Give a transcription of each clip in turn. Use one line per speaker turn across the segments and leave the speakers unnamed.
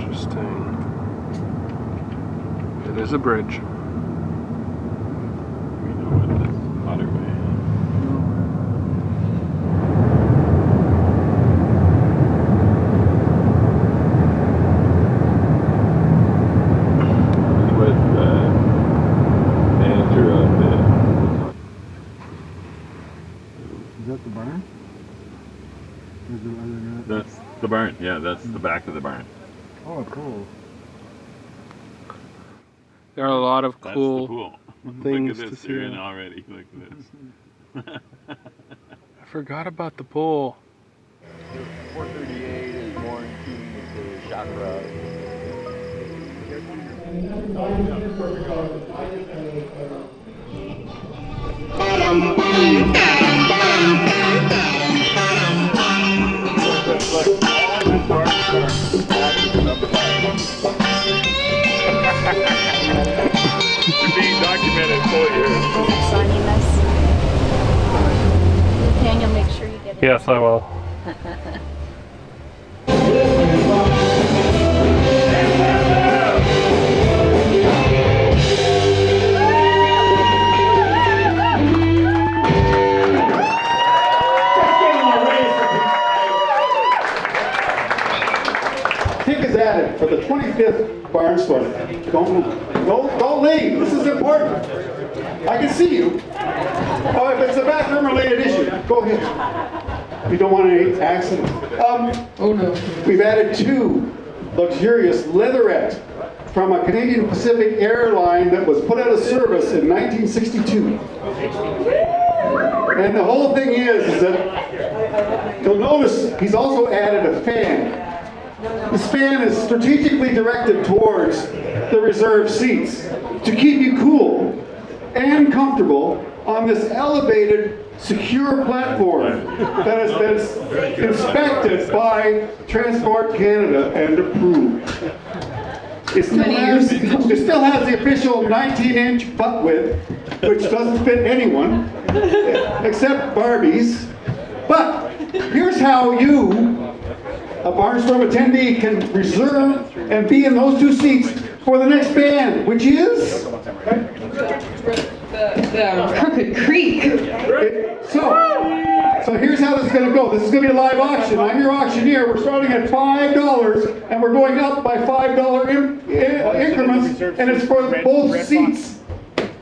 Interesting. It is a bridge.
We know what this waterway. With the manager of the.
Is that the barn? Is there other than that?
That's the barn. Yeah, that's the back of the barn.
Oh, cool.
There are a lot of
That's
cool
the pool.
things
Look at
to
this.
see.
You're in already. Look at this.
I forgot about the pool.
438 is Warranty to Chakra.
You're being documented fully here.
Signing this. Daniel, make sure you get it.
Yes, I will.
Tickets added for the 25th Barnstorm. Don't leave. This is important. I can see you. Oh, if it's a bathroom-related issue, go ahead. We don't want any accidents. Oh no. We've added 2 luxurious leatherettes from a Canadian Pacific airline that was put out of service in 1962. And the whole thing is that you'll notice he's also added a fan. This fan is strategically directed towards the reserved seats to keep you cool and comfortable on this elevated, secure platform that has been inspected by Transport Canada and approved. It still has the official 19-inch butt width, which doesn't fit anyone except Barbies. But here's how you, a Barnstorm attendee, can reserve and be in those 2 seats for the next band, which is
the Crooked Creek.
So here's how this is going to go. This is going to be a live auction. I'm your auctioneer. We're starting at $5 and we're going up by $5 increments, and it's for both seats.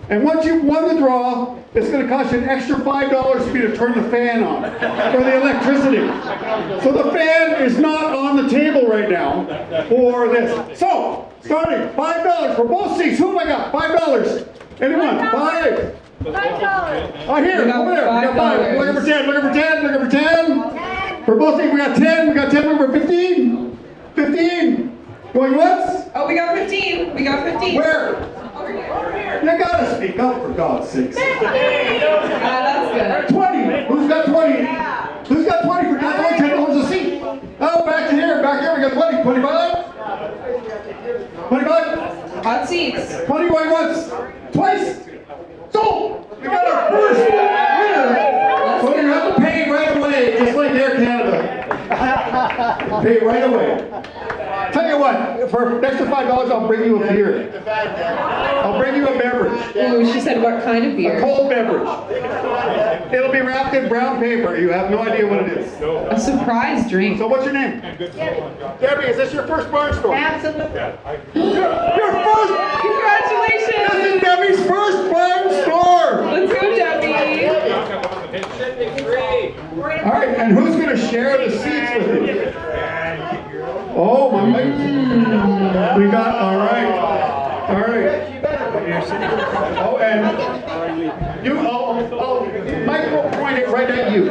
And once you've won the draw, it's going to cost you an extra $5 for you to turn the fan on for the electricity. So the fan is not on the table right now for this. So, starting $5 for both seats. Who have I got? $5. Anyone? $5.
$5.
Oh, here, over there. We got 5. Looking for 10. Looking for 10. Looking for 10. For both seats, we got 10. We got 10. Looking for 15. 15. Going once?
Oh, we got 15. We got 15.
Where?
Over here.
You gotta speak up, for God's sakes.
That's good.
20. Who's got 20? Who's got 20 for God's sake? $10 a seat. Oh, back to here. Back here. We got 20. 25. 25.
Hot seats.
20 going once. Twice. So, we got our first winner. So you have to pay right away, just like Air Canada. Pay right away. Tell you what, for an extra $5, I'll bring you a beer. I'll bring you a beverage.
Ooh, she said what kind of
A
beer?
cold beverage. It'll be wrapped in brown paper. You have no idea what it is.
A surprise drink.
So what's your name? Debbie, is this your first Barnstorm?
Absolutely.
Your first!
Congratulations!
This is Debbie's first Barnstorm!
Let's go, Debbie.
All right, and who's going to share the seats with you? Oh, my God. We got, all right. Oh, and you, I'll micro point it right at you,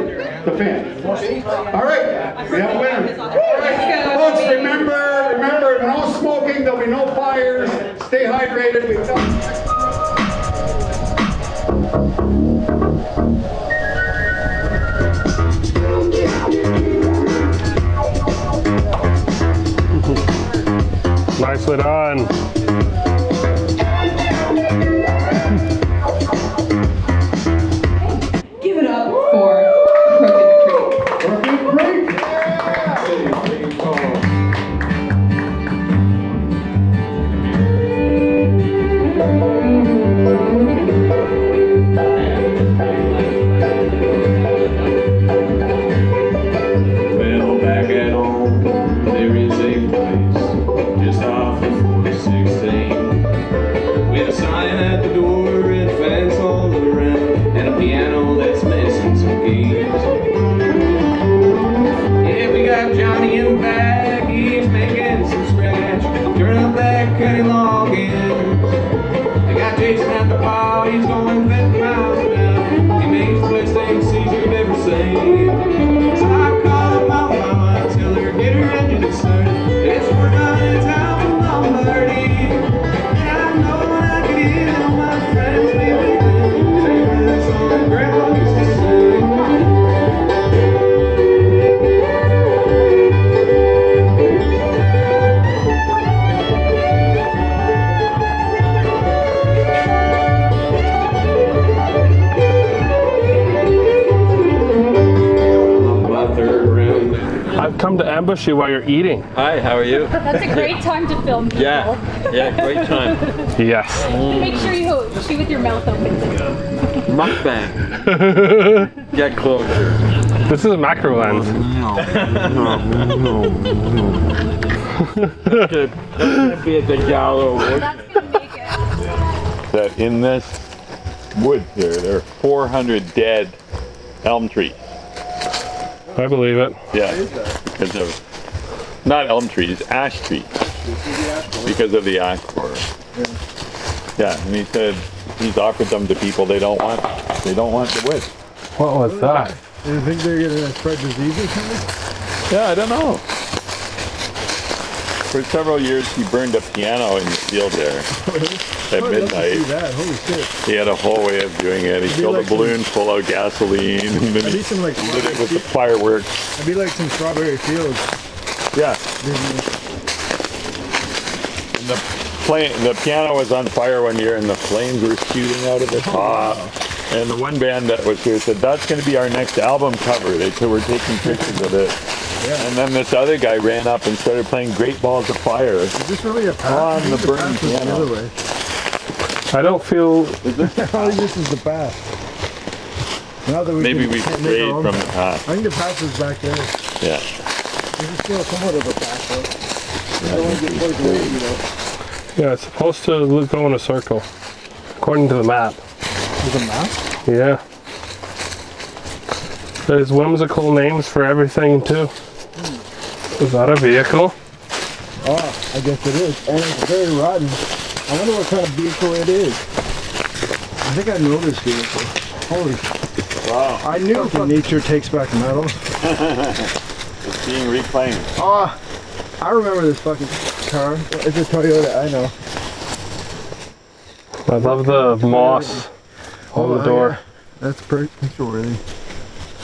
the fan. All right, we have a winner. All right, folks, remember, no smoking, there'll be no fires, stay hydrated.
Nicely done.
Give it up for Crooked Creek.
Crooked Creek.
in the back, he's making some scratch. Turn up that cutting log in. They got Jason at the pile, he's going 50 miles an hour. He makes the best ACs you've ever seen. So I called my mama, tell her get her engine started. It's work on in town with Lombardi. And I know when I get in, all my friends leave me home. Take this on Grandma used to sing.
I've come to ambush you while you're eating.
Hi, how are you?
That's a great time to film people.
Yeah, great time.
Yes.
Make sure you chew with your mouth open.
Mukbang. Get closer.
This is a macro lens.
That's gonna be at the gallows.
That's gonna make it.
That in this woods there are 400 dead elm trees.
I believe it.
Yeah, because of, not elm trees, ash trees. Because of the ash borer. Yeah, and he said he's offered them to people they don't want the wood.
What was that?
Do you think they're gonna spread disease or something?
Yeah, I don't know. For several years he burned a piano in the field there at midnight.
See that? Holy shit.
He had a whole way of doing it. He filled a balloon full of gasoline and then
I'd
he
be some like
lit it with the fireworks.
I'd be like some strawberry fields.
Yeah. And the piano was on fire one year and the flames were shooting out of the top. And the one band that was here said, that's going to be our next album cover. They said, we're taking pictures of it.
Yeah.
And then this other guy ran up and started playing Great Balls of Fire.
Is this really a path?
On
I think
the burning
path is
piano.
the other way.
I don't feel.
I think this is the path. Now that
Maybe we
can't make
strayed
our own
from the
path.
path.
I think the path is back there.
Yeah.
This is still somewhat of a path though. I don't want to get poisoned, you know.
Yeah, it's supposed to go in a circle, according to the map.
There's a map?
Yeah. There's whimsical names for everything too. Is that a vehicle?
Oh, I guess it is. And it's very rotten. I wonder what kind of vehicle it is. I think I know this vehicle. Holy shit.
Wow.
I knew nature takes back metal.
It's being reclaimed.
Oh, I remember this fucking car. It's a Toyota, I know.
I love the moss on the door.
Yeah. That's picture worthy.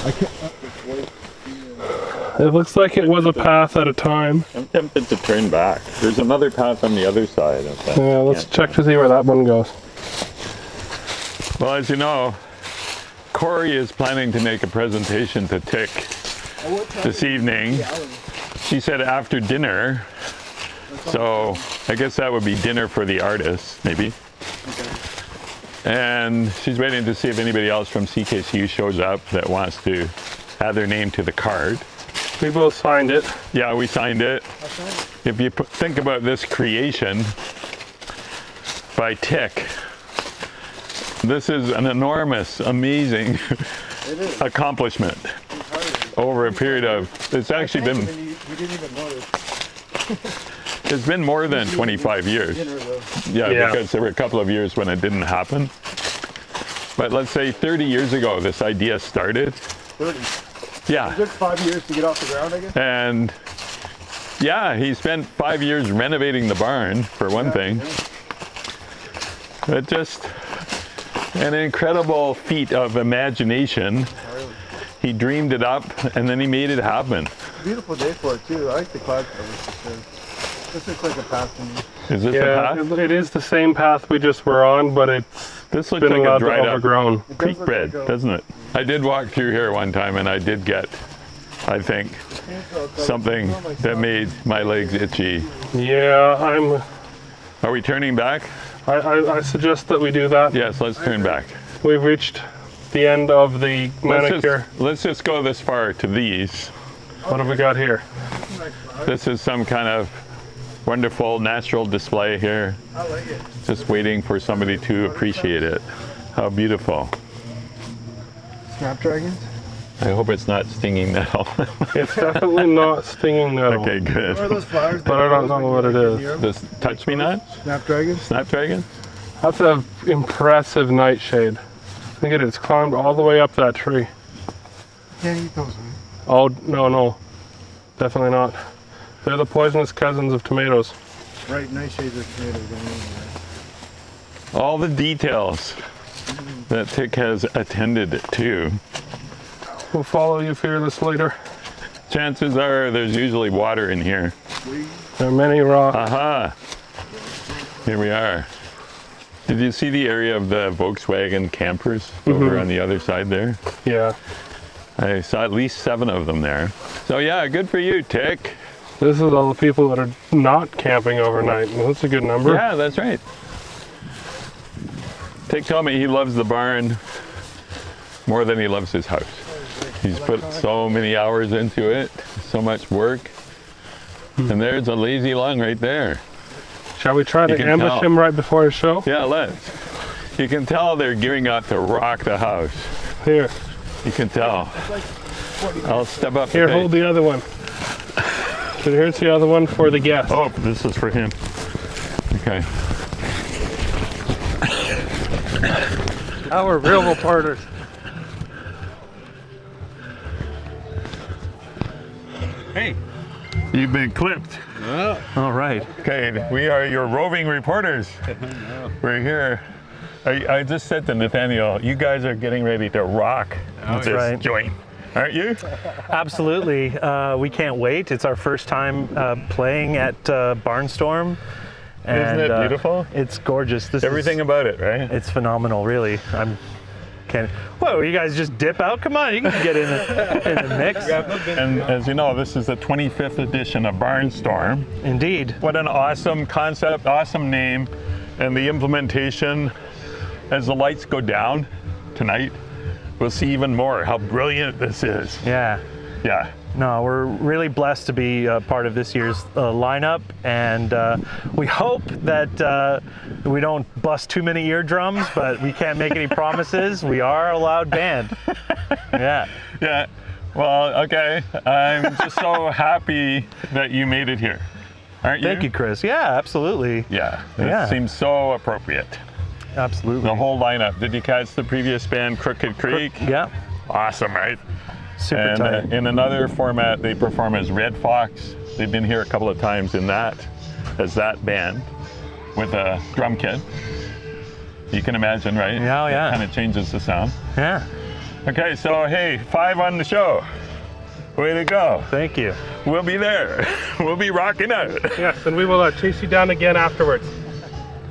I can't.
It looks like it was a path at a time.
I'm tempted to turn back. There's another path on the other side of that.
Yeah, let's check to see where that one goes.
Well, as you know, Corey is planning to make a presentation to Tick this evening. She said after dinner, so I guess that would be dinner for the artists, maybe. And she's waiting to see if anybody else from CKCU shows up that wants to add their name to the card.
We both signed it.
Yeah, we signed it. If you think about this creation by Tick, this is an enormous, amazing accomplishment over a period of, it's actually been,
We didn't even notice.
it's been more than 25 years. Yeah, because there were a couple of years when it didn't happen. But let's say 30 years ago, this idea started.
30.
Yeah.
It took 5 years to get off the ground, I guess?
And yeah, he spent 5 years renovating the barn, for one thing. But just an incredible feat of imagination. He dreamed it up, and then he made it happen.
Beautiful day for it, too. I like the cloud cover for sure. This looks like a path to me.
Is this a
Yeah,
path?
it is the same path we just were on, but it's
This looks
been
like a
allowed to
dried up
overgrown.
creek bed, doesn't it? I did walk through here one time, and I did get, I think, something that made my legs itchy.
Yeah,
Are we turning back?
I suggest that we do that.
Yes, let's turn back.
We've reached the end of the manicure.
Let's just go this far to these.
What have we got here?
This is some kind of wonderful natural display here.
I like it.
Just waiting for somebody to appreciate it. How beautiful.
Snapdragons?
I hope it's not stinging nettle.
It's definitely not stinging nettle.
Okay, good.
What are those flowers?
But I don't know what it is.
This touch me not?
Snapdragons?
Snapdragon?
That's an impressive nightshade. Look at it, it's climbed all the way up that tree.
Can't eat those, man.
Oh, no. Definitely not. They're the poisonous cousins of tomatoes.
Right, nightshades are tomatoes.
All the details that Tick has attended to.
We'll follow you, Fearless, later.
Chances are there's usually water in here.
There are many rocks.
Aha! Here we are. Did you see the area of the Volkswagen campers over on the other side there?
Yeah.
I saw at least 7 of them there. So yeah, good for you, Tick.
This is all the people that are not camping overnight. That's a good number.
Yeah, that's right. Tick told me he loves the barn more than he loves his house. He's put so many hours into it, so much work. And there's a LazzyLung right there.
Shall we try to
can
ambush
tell.
him right before his show?
Yeah, let's. You can tell they're gearing up to rock the house.
Here.
You can tell. I'll step up.
Here, hold the other one. So here's the other one for the guest.
Oh, this is for him. Okay.
Our real reporters.
Hey, you've been clipped.
All right.
Okay, we are your roving reporters. We're here. I just said to Nathaniel, you guys are getting ready to rock this
right.
joint, aren't you?
Absolutely. We can't wait. It's our first time playing at Barnstorm.
Isn't it beautiful?
It's gorgeous.
Everything about it, right?
It's phenomenal, really. Whoa, you guys just dip out? Come on, you can get in the mix.
And as you know, this is the 25th edition of Barnstorm.
Indeed.
What an awesome concept, awesome name, and the implementation. As the lights go down tonight, we'll see even more how brilliant this is.
Yeah.
Yeah.
No, we're really blessed to be part of this year's lineup, and we hope that we don't bust too many eardrums, but we can't make any promises. We are a loud band. Yeah.
Yeah. Well, okay. I'm just so happy that you made it here. Aren't you?
Thank you, Chris. Yeah, absolutely.
Yeah. It
Yeah.
seems so appropriate.
Absolutely.
The whole lineup. Did you catch the previous band, Crooked Creek?
Yeah.
Awesome, right?
Super
And
tight.
in another format, they perform as Red Fox. They've been here a couple of times in that, as that band, with a drum kit. You can imagine, right?
Yeah, yeah.
It kind of changes the sound.
Yeah.
Okay, so hey, 5 on the show. Way to go.
Thank you.
We'll be there. We'll be rocking out.
Yes, and we will chase you down again afterwards.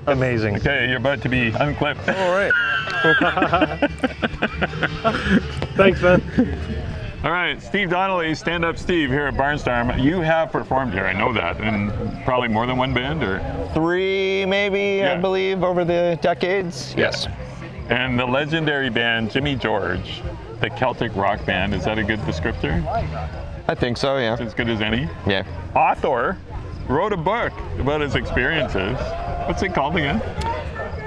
Amazing.
Okay, you're about to be unclipped.
All right.
Thanks, man.
All right, Steve Donnelly, Stand-Up Steve here at Barnstorm. You have performed here, I know that, in probably more than one band, or?
3 maybe,
Yeah.
I believe, over the decades. Yes.
And the legendary band, Jimmy George, the Celtic rock band, is that a good descriptor?
I think so, yeah.
As good as any?
Yeah.
Author wrote a book about his experiences. What's it called again?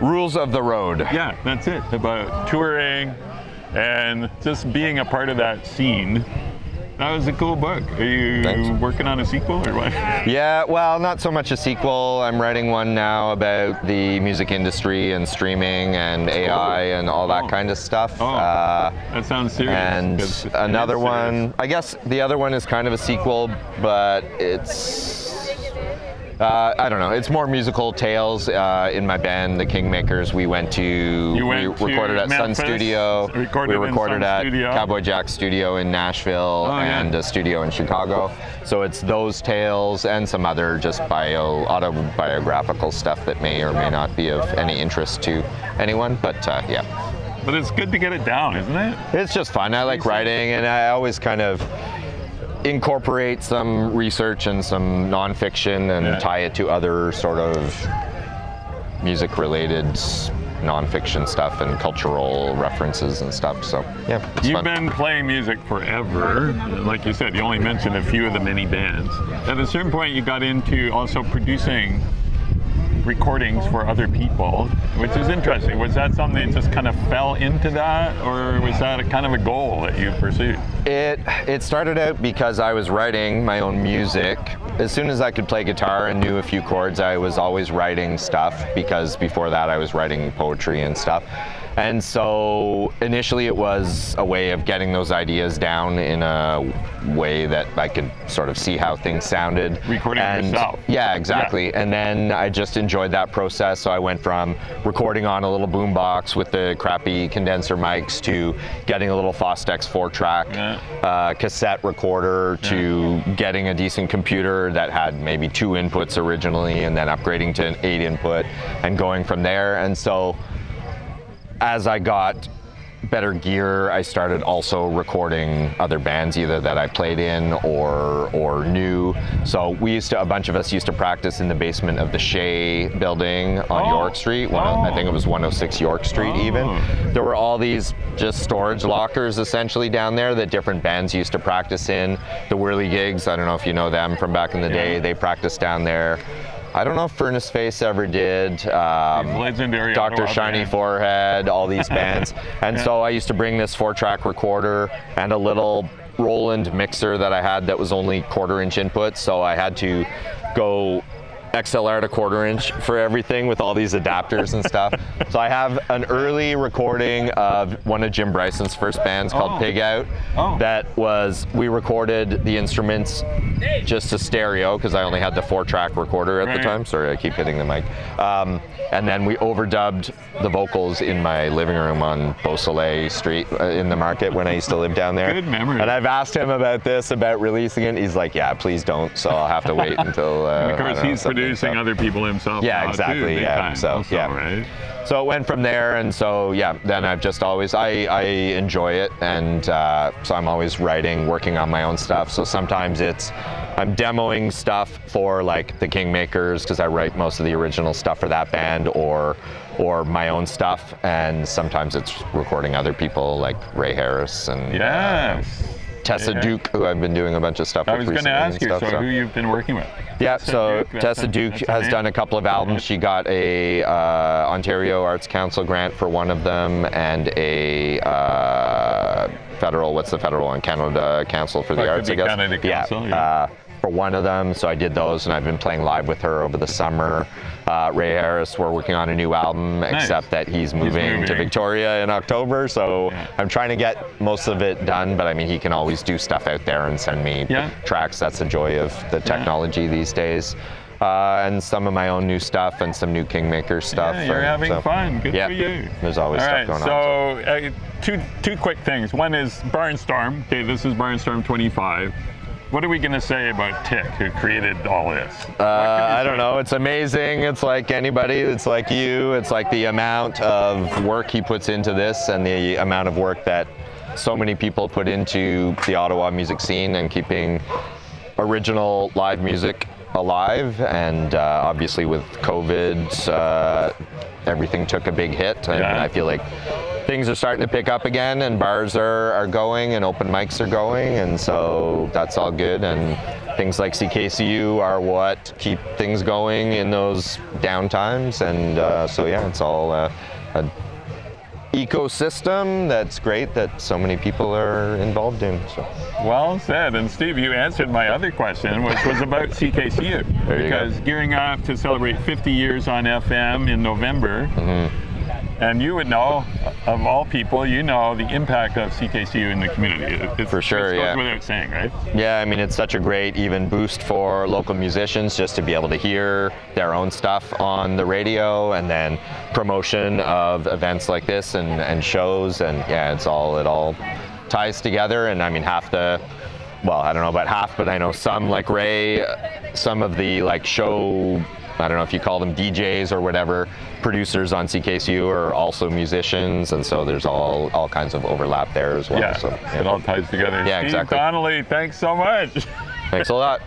Rules of the Road.
Yeah, that's it, about touring and just being a part of that scene. That was a cool book. Are you
Thanks.
working on a sequel or what?
Yeah, well, not so much a sequel. I'm writing one now about the music industry and streaming and AI and all that kind of stuff.
Oh, that sounds serious.
And
'cause it
another
is
one,
serious.
I guess the other one is kind of a sequel, but it's, I don't know, it's more musical tales. In my band, the Kingmakers, we went to,
You went to
recorded at Sun
Memphis,
Studio,
recorded
we
in
recorded
Sun
at
Studio.
Cowboy Jack Studio in Nashville,
Oh, yeah.
and a studio in Chicago. So it's those tales and some other just autobiographical stuff that may or may not be of any interest to anyone, but yeah.
But it's good to get it down, isn't it?
It's just fun. I like writing, and I always kind of incorporate some research and some nonfiction and
Yeah.
tie it to other sort of music-related nonfiction stuff and cultural references and stuff. So yeah, it's
You've
fun.
been playing music forever. Like you said, you only mentioned a few of the many bands. At a certain point, you got into also producing recordings for other people, which is interesting. Was that something that just kind of fell into that, or was that a kind of a goal that you pursued?
It started out because I was writing my own music. As soon as I could play guitar and knew a few chords, I was always writing stuff, because before that I was writing poetry and stuff. And so initially it was a way of getting those ideas down in a way that I could sort of see how things sounded.
Recording yourself.
Yeah, exactly.
Yeah.
And then I just enjoyed that process. So I went from recording on a little boombox with the crappy condenser mics to getting a little Fostex 4-track cassette recorder to getting a decent computer that had maybe 2 inputs originally, and then upgrading to an 8 input and going from there. And so as I got better gear, I started also recording other bands, either that I played in or knew. So a bunch of us used to practice in the basement of the Shea building on York Street. I think it was 106 York Street even. There were all these just storage lockers essentially down there that different bands used to practice in. The Whirly Gigs, I don't know if you know them from back in the day, they practiced down there. I don't know if Furnace Face ever did.
Legendary
Dr. Shiny
band.
Forehead, all these bands. And so I used to bring this 4-track recorder and a little Roland mixer that I had that was only 1/4-inch input. So I had to go XLR to 1/4-inch for everything with all these adapters and stuff. So I have an early recording of one of Jim Bryson's first bands called Pig Out. We recorded the instruments just to stereo, because I only had the 4-track recorder at the time. Sorry, I keep hitting the mic. And then we overdubbed the vocals in my living room on Beausoleil Street in the market when I used to live down there.
Good memory.
And I've asked him about releasing it. He's like, yeah, please don't. So I'll have to wait until.
Of course, he's producing other people himself.
Yeah, exactly.
Too,
Yeah. So
also,
yeah.
Right?
So it went from there, and so then I've just always I enjoy it, and so I'm always writing, working on my own stuff. So sometimes I'm demoing stuff for like the Kingmakers, because I write most of the original stuff for that band, or my own stuff, and sometimes it's recording other people like Ray Harris and Tessa Duke, who I've been doing a bunch of stuff with recently.
I was going to ask you, so who you've been working with?
Yeah, so Tessa Duke has done a couple of albums. She got a Ontario Arts Council grant for one of them, and a federal, what's the federal one? Canada Council for the Arts, I guess.
Canada Council,
for one of them. So I did those, and I've been playing live with her over the summer. Ray Harris, we're working on a new album, except that he's moving to Victoria in October, so I'm trying to get most of it done, but I mean, he can always do stuff out there and send me tracks. That's the joy of the technology these days. And some of my own new stuff and some new Kingmaker stuff.
Yeah, you're having fun. Good for you.
There's always stuff going on.
So two quick things. One is Barnstorm. Okay, this is Barnstorm 25. What are we going to say about Tick, who created all this?
I don't know. It's amazing. It's like anybody. It's like you. It's like the amount of work he puts into this, and the amount of work that so many people put into the Ottawa music scene and keeping original live music alive. And obviously with COVID, everything took a big hit. And I feel like things are starting to pick up again, and bars are going, and open mics are going, and so that's all good. And things like CKCU are what keep things going in those down times. And so yeah, it's all an ecosystem that's great that so many people are involved in. So.
Well said. And Steve, you answered my other question, which was about CKCU. Because gearing up to celebrate 50 years on FM in November, and you would know, of all people, you know the impact of CKCU in the community.
For sure,
it goes without saying, right?
Yeah, I mean, it's such a great even boost for local musicians just to be able to hear their own stuff on the radio, and then promotion of events like this and shows, and yeah, it all ties together. And I mean, well, I don't know about half, but I know some, like Ray, some of the like show, I don't know if you call them DJs or whatever, producers on CKCU are also musicians, and so there's all kinds of overlap there as well.
Yeah,
so,
it all ties together.
Yeah,
Steve
exactly.
Donnelly, thanks so much.
Thanks a lot.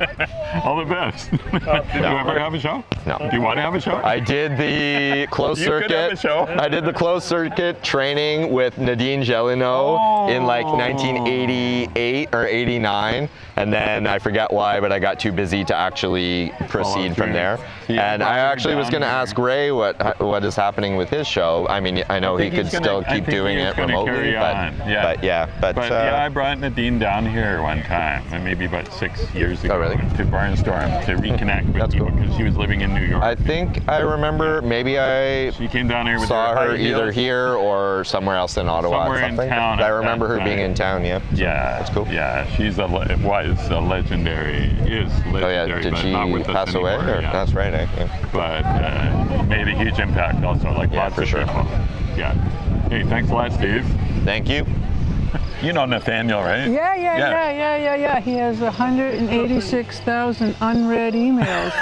All the best. Did you ever have a show?
No.
Do you want to have a show?
I did the closed
You
circuit.
could have a show.
I did the closed circuit training with Nadine Gelino in like 1988 or 89. And then I forget why, but I got too busy to actually proceed from there. And I actually was going to ask Ray what is happening with his show. I mean, I know he could still keep doing it remotely, but yeah. But
I brought Nadine down here one time, maybe about 6 years ago,
really?
to Barnstorm to reconnect with people because she was living in New York.
I think I remember maybe
She came down here with
saw her either
heels.
here or somewhere else in Ottawa.
Somewhere
or something.
in town.
I remember her being in town. Yeah.
Yeah,
that's cool.
Yeah, she's was a legendary. Is legendary.
Oh yeah, did
but
she
not with us
pass away?
anymore,
Or?
yeah.
That's right. Yeah.
But made a huge impact also, like
Yeah,
lots
for
of
sure.
people. Yeah. Hey, thanks a lot, Steve.
Thank you.
You know Nathaniel, right?
Yeah. He has 186,000 unread emails.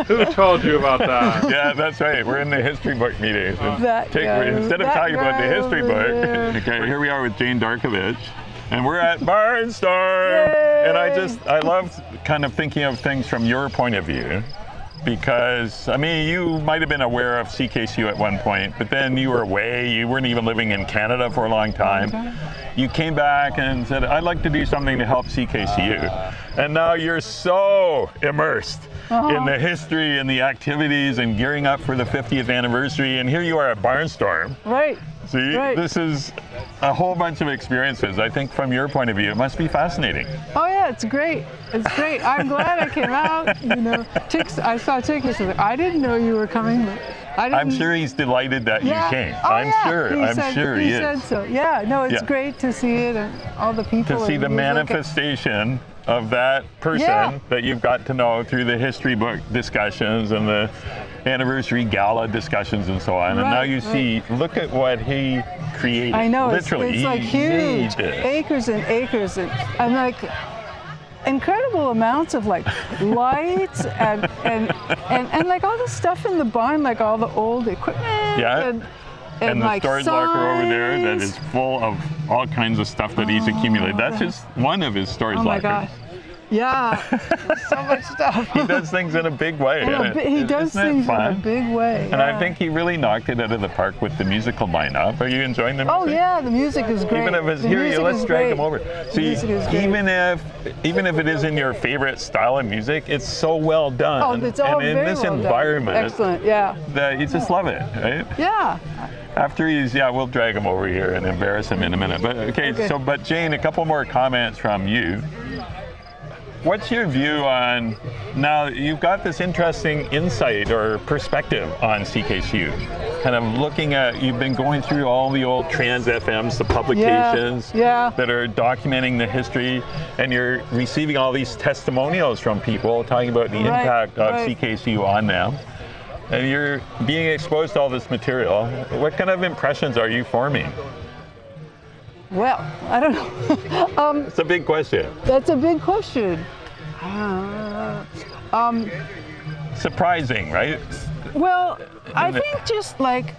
Who told you about that?
Yeah, that's right. We're in the history book meeting. Instead of
that
talking about the
guy
history
over
book,
there.
okay, here we are with Jane Darcovich, and we're at Barnstorm. And I love kind of thinking of things from your point of view. Because, I mean, you might have been aware of CKCU at one point, but then you were away. You weren't even living in Canada for a long time. You came back and said, I'd like to do something to help CKCU. And now you're so immersed in the history and the activities and gearing up for the 50th anniversary. And here you are at Barnstorm.
Right.
See, this is a whole bunch of experiences. I think from your point of view, it must be fascinating.
Oh yeah, it's great. It's great. I'm glad I came out. You know, I saw Tix. I said, I didn't know you were coming. But I didn't.
I'm sure he's delighted that you came.
Oh,
I'm
yeah.
sure he is.
He said so. Yeah. No, it's great to see it and all the people.
To see the manifestation of that person that you've got to know through the history book discussions and the anniversary gala discussions and so on. And now you see, look at what he created.
I know,
literally,
it's like huge, acres and acres, and like incredible amounts of like lights and like all the stuff in the barn, like all the old equipment.
Yeah. And the
like
storage locker over there that is full of all kinds of stuff that he's accumulated. That's just one of his storage lockers.
Oh my God. Yeah, so much stuff.
He does things in a big way.
He does things in a big way.
And I think he really knocked it out of the park with the musical lineup. Are you enjoying the music?
Oh yeah, the music is great.
Even if it's let's drag him over. See, even if it isn't your favorite style of music, it's so well done.
Oh, it's all
and in
very
this
well
environment,
done. Excellent, yeah.
That you just love it, right?
Yeah.
After we'll drag him over here and embarrass him in a minute. But but Jane, a couple more comments from you. What's your view on, now you've got this interesting insight or perspective on CKCU, kind of looking at, you've been going through all the old Trans FMs, the publications that are documenting the history, and you're receiving all these testimonials from people talking about the impact of CKCU on them. And you're being exposed to all this material. What kind of impressions are you forming?
Well, I don't know.
It's a big question.
That's a big question.
Surprising, right?
Well, I think just like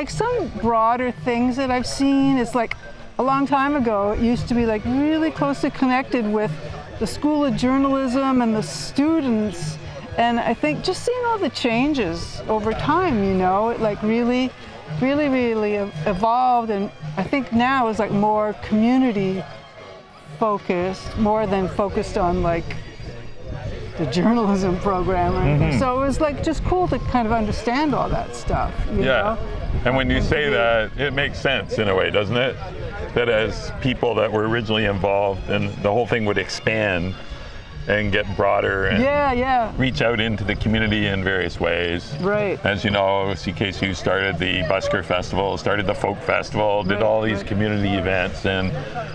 some broader things that I've seen, it's like a long time ago, it used to be like really closely connected with the School of Journalism and the students. And I think just seeing all the changes over time, you know, it like really evolved, and I think now is like more community focused, more than focused on like the journalism program or anything. So it was like just cool to kind of understand all that stuff, you know?
And when you say that, it makes sense in a way, doesn't it? That as people that were originally involved, and the whole thing would expand and get broader and reach out into the community in various ways.
Right.
As you know, CKCU started the Busker Festival, started the Folk Festival, did all these community events, and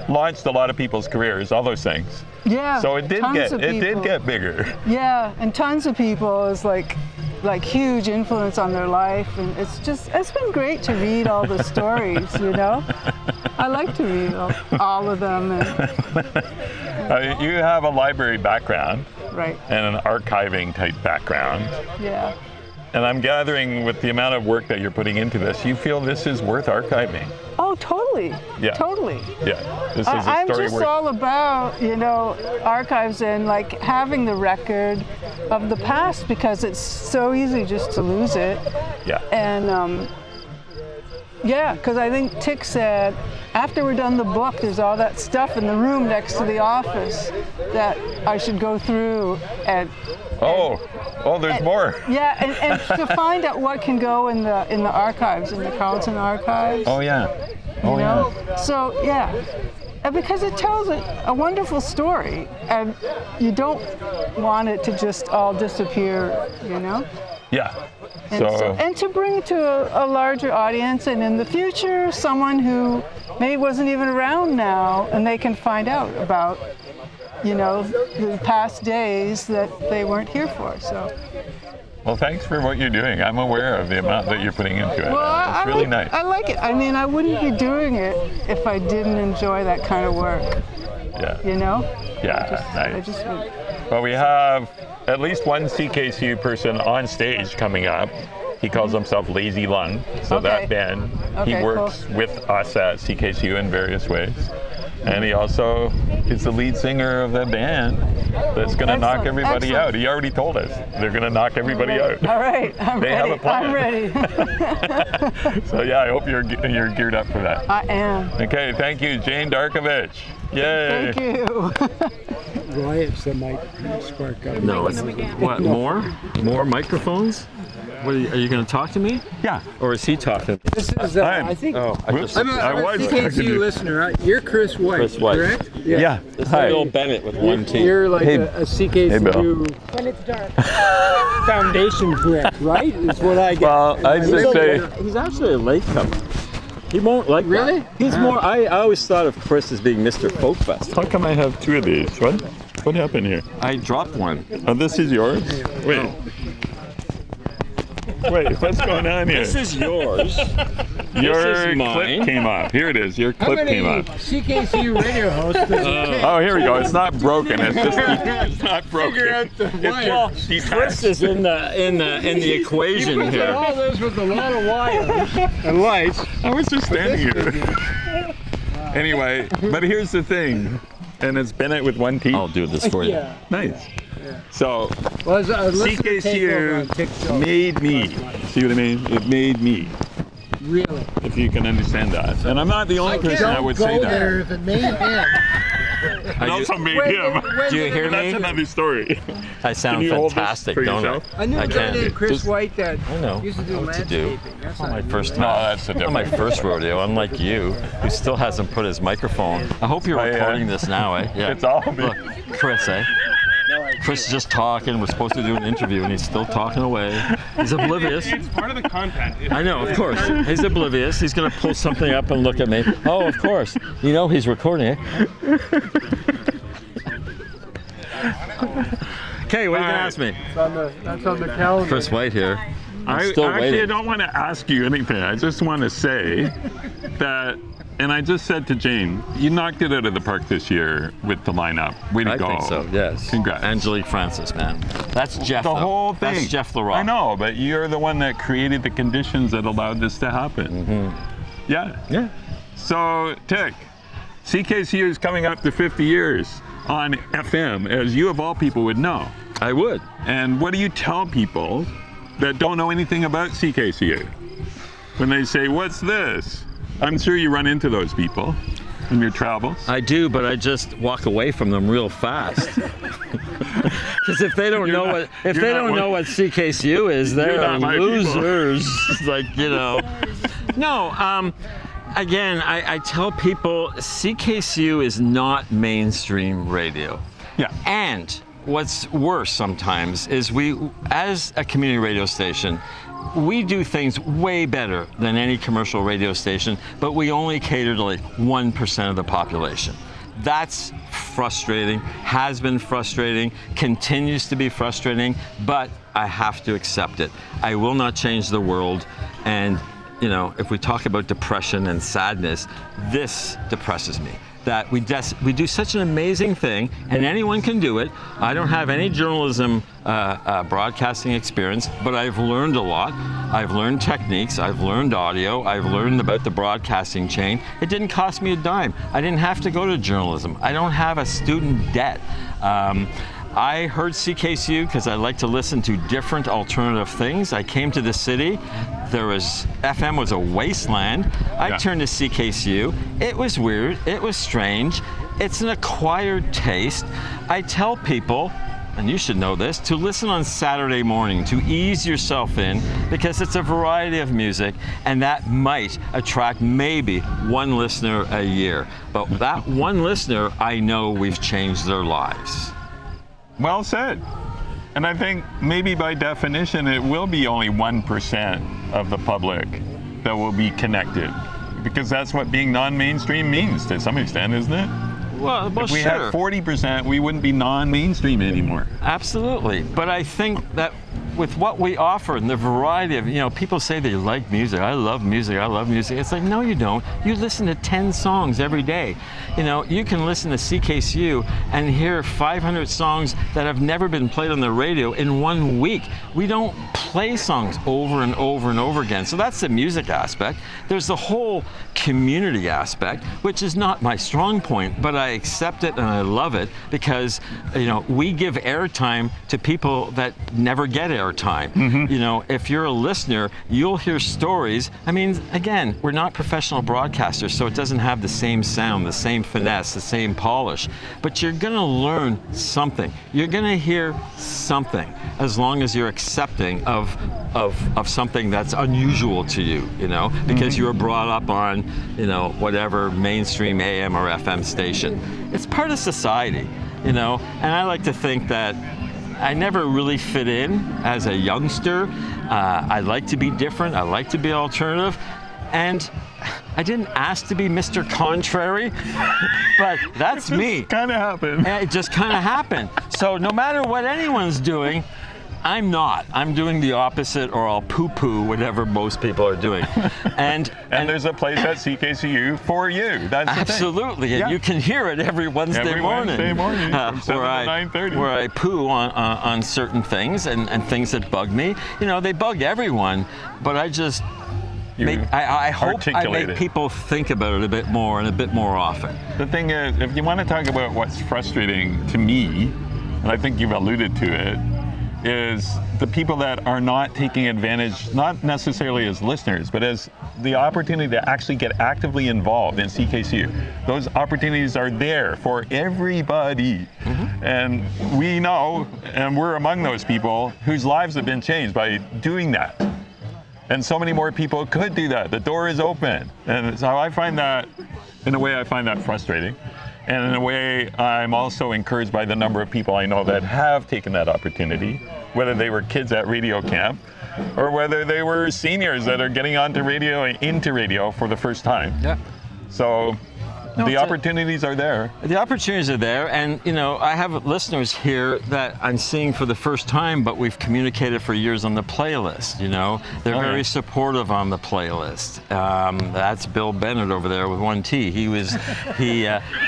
launched a lot of people's careers, all those things.
Yeah.
So it did get bigger.
Yeah, and tons of people is like huge influence on their life, and it's been great to read all the stories, you know? I like to read all of them. And,
you have a library background.
Right.
And an archiving type background.
Yeah.
And I'm gathering with the amount of work that you're putting into this, you feel this is worth archiving.
Oh, totally.
Yeah.
Totally.
Yeah. This is a
I'm
story
just
worth.
all about, you know, archives and like having the record of the past, because it's so easy just to lose it.
Yeah.
And yeah, because I think Tick said, after we're done the book, there's all that stuff in the room next to the office that I should go through and
there's more.
yeah, and to find out what can go in the archives, in the Carleton archives.
Oh yeah.
You know? So yeah, and because it tells a wonderful story, and you don't want it to just all disappear, you know.
Yeah.
And to bring it to a larger audience, and in the future, someone who maybe wasn't even around now, and they can find out about, you know, the past days that they weren't here for. So.
Well, thanks for what you're doing. I'm aware of the amount that you're putting into it.
Well,
It's really nice.
I like it. I mean, I wouldn't be doing it if I didn't enjoy that kind of work.
Yeah.
You know?
Yeah,
I
nice.
just would.
Well, we have at least one CKCU person on stage coming up. He calls himself LazzyLung. So that band, he works with us at CKCU in various ways. And he also is the lead singer of the band that's going to knock everybody out. He already told us they're going to knock everybody out.
All right, I'm
They
ready.
have a plan.
I'm ready.
So yeah, I hope you're geared up for that.
I am.
Okay, thank you, Jane Darcovich. Yay.
Thank you.
Riots that might spark up.
No, it's what? More microphones? What are you going to talk to me?
Yeah.
Or is he talking?
This is, I think.
Oh,
I'm a CKCU listener. You're Chris White,
Chris White.
correct?
Yeah.
This is Bill Bennett with one T.
You're like a CKCU
When it's dark.
foundation brick, right? Is what I get.
Well, I'd just say
He's actually a latecomer. He won't like
Really?
that. He's more. I always thought of Chris as being Mr. Folk Fest.
how come I have two of these? What happened here?
I dropped one.
Oh, this is yours? Wait. Wait, what's going on here?
This is yours.
Your
is mine.
clip came off. Here it is. Your clip came off.
CKCU radio host.
Oh, here we go. It's not broken. It's just it's not broken.
Figure out the wire.
It's just
Chris is in the equation here.
All this with a lot of wires and lights.
I was just standing here. Anyway, but here's the thing, and it's Bennett with one T.
I'll do this for you.
Yeah.
Nice. So
Well,
CKCU made me. See what I mean? It made me.
Really?
If you can understand that. And I'm not the only person that would say that.
There if it made him.
It also made him.
Do you hear
That's
me?
another story.
I sound
Can you hold this
fantastic,
for
don't
yourself?
I knew a guy
can.
named Chris
Just-
White that
I know
used to do
what to do.
landscaping. That's
Not
not
my first
No,
time.
that's a
Not my
different.
first rodeo, unlike you, who still hasn't put his microphone. I hope you're recording this now, eh? Yeah.
It's all me.
Look, Chris, eh? Chris is just talking. We're supposed to do an interview, and he's still talking away. He's oblivious.
It's part of the content.
I know, of course. He's oblivious. He's going to pull something up and look at me. Oh, of course. You know he's recording, eh? Okay, what are you going to ask me?
That's on the calendar.
Chris White here. I'm
I
still
actually
waiting.
don't want to ask you anything. I just want to say that, and I just said to Jane, you knocked it out of the park this year with the lineup. Way to
I
go.
think so, yes.
Congrats.
Angelique Francis, man. That's Jeff.
The
though.
whole thing.
That's Jeff Leroy.
I know, but you're the one that created the conditions that allowed this to happen. Yeah.
Yeah.
So, Tick, CKCU is coming up to 50 years on FM, as you of all people would know.
I would.
And what do you tell people that don't know anything about CKCU? When they say, what's this? I'm sure you run into those people in your travels.
I do, but I just walk away from them real fast. Because if they don't know what what CKCU is, they're
not my people.
losers. Like, you know. No, again, I tell people CKCU is not mainstream radio.
Yeah.
And what's worse sometimes is we, as a community radio station, we do things way better than any commercial radio station, but we only cater to like 1% of the population. That's frustrating, has been frustrating, continues to be frustrating, but I have to accept it. I will not change the world, and you know, if we talk about depression and sadness, this depresses me. That we do such an amazing thing, and anyone can do it. I don't have any journalism broadcasting experience, but I've learned a lot. I've learned techniques, I've learned audio, I've learned about the broadcasting chain. It didn't cost me a dime. I didn't have to go to journalism. I don't have a student debt. I heard CKCU because I like to listen to different alternative things. I came to the city. FM was a wasteland. I turned to CKCU. It was weird. It was strange. It's an acquired taste. I tell people, and you should know this, to listen on Saturday morning, to ease yourself in, because it's a variety of music, and that might attract maybe one listener a year. But that one listener, I know we've changed their lives.
Well said. And I think maybe by definition, it will be only 1% of the public that will be connected, because that's what being non-mainstream means to some extent, isn't it?
Well,
if we had 40%, we wouldn't be non-mainstream anymore.
Absolutely. But I think that with what we offer and the variety of, people say they like music. I love music. I love music. It's like, no, you don't. You listen to 10 songs every day. You can listen to CKCU and hear 500 songs that have never been played on the radio in 1 week. We don't play songs over and over and over again. So that's the music aspect. There's the whole community aspect, which is not my strong point, but I accept it and I love it because, we give airtime to people that never get airtime. If you're a listener, you'll hear stories. I mean, again, we're not professional broadcasters, so it doesn't have the same sound, the same finesse, the same polish, but you're gonna learn something. You're gonna hear something, as long as you're accepting of something that's unusual to you, because you were brought up on, whatever mainstream AM or FM station. It's part of society, and I like to think that I never really fit in as a youngster. I like to be different. I like to be alternative. And I didn't ask to be Mr. Contrary, but that's me.
Kind of happened.
It just kind of happened. So no matter what anyone's doing, I'm not. I'm doing the opposite, or I'll poo-poo whatever most people are doing. And
there's a place at CKCU for you. That's
absolutely, and you can hear it every Wednesday morning.
Every Wednesday morning from 7 to 9:30.
Where I poo on certain things and things that bug me. They bug everyone, but I just I hope I make people think about it a bit more and a bit more often.
The thing is, if you want to talk about what's frustrating to me, and I think you've alluded to it, is the people that are not taking advantage, not necessarily as listeners, but as the opportunity to actually get actively involved in CKCU. Those opportunities are there for everybody. And we know, and we're among those people whose lives have been changed by doing that. And so many more people could do that. The door is open. And so I find that, in a way, I find that frustrating. And in a way, I'm also encouraged by the number of people I know that have taken that opportunity, whether they were kids at radio camp or whether they were seniors that are getting onto radio and into radio for the first time.
Yeah.
So the opportunities are there.
The opportunities are there, and I have listeners here that I'm seeing for the first time, but we've communicated for years on the playlist. They're very supportive on the playlist. That's Bill Bennett over there with 1T.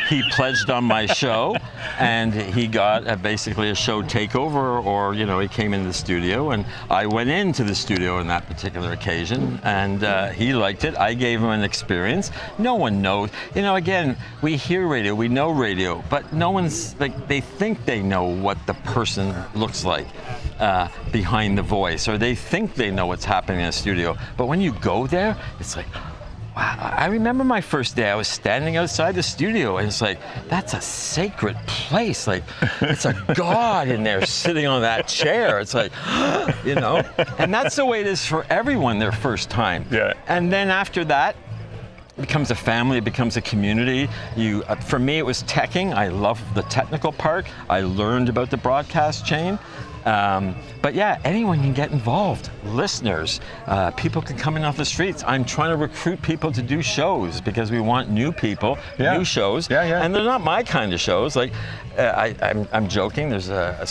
He pledged on my show, and he got basically a show takeover, or he came into the studio, and I went into the studio on that particular occasion, and he liked it. I gave him an experience. No one knows. Again, we hear radio, we know radio, but no one's they think they know what the person looks like behind the voice, or they think they know what's happening in the studio. But when you go there, it's like, wow. I remember my first day, I was standing outside the studio, and it's like, that's a sacred place. It's a god in there sitting on that chair. It's like, and that's the way it is for everyone their first time.
Yeah.
And then after that, it becomes a family, it becomes a community. For me, it was teching. I love the technical part. I learned about the broadcast chain. But yeah, anyone can get involved. Listeners, people can come in off the streets. I'm trying to recruit people to do shows because we want new people, new shows. And they're not my kind of shows. I'm joking. There's a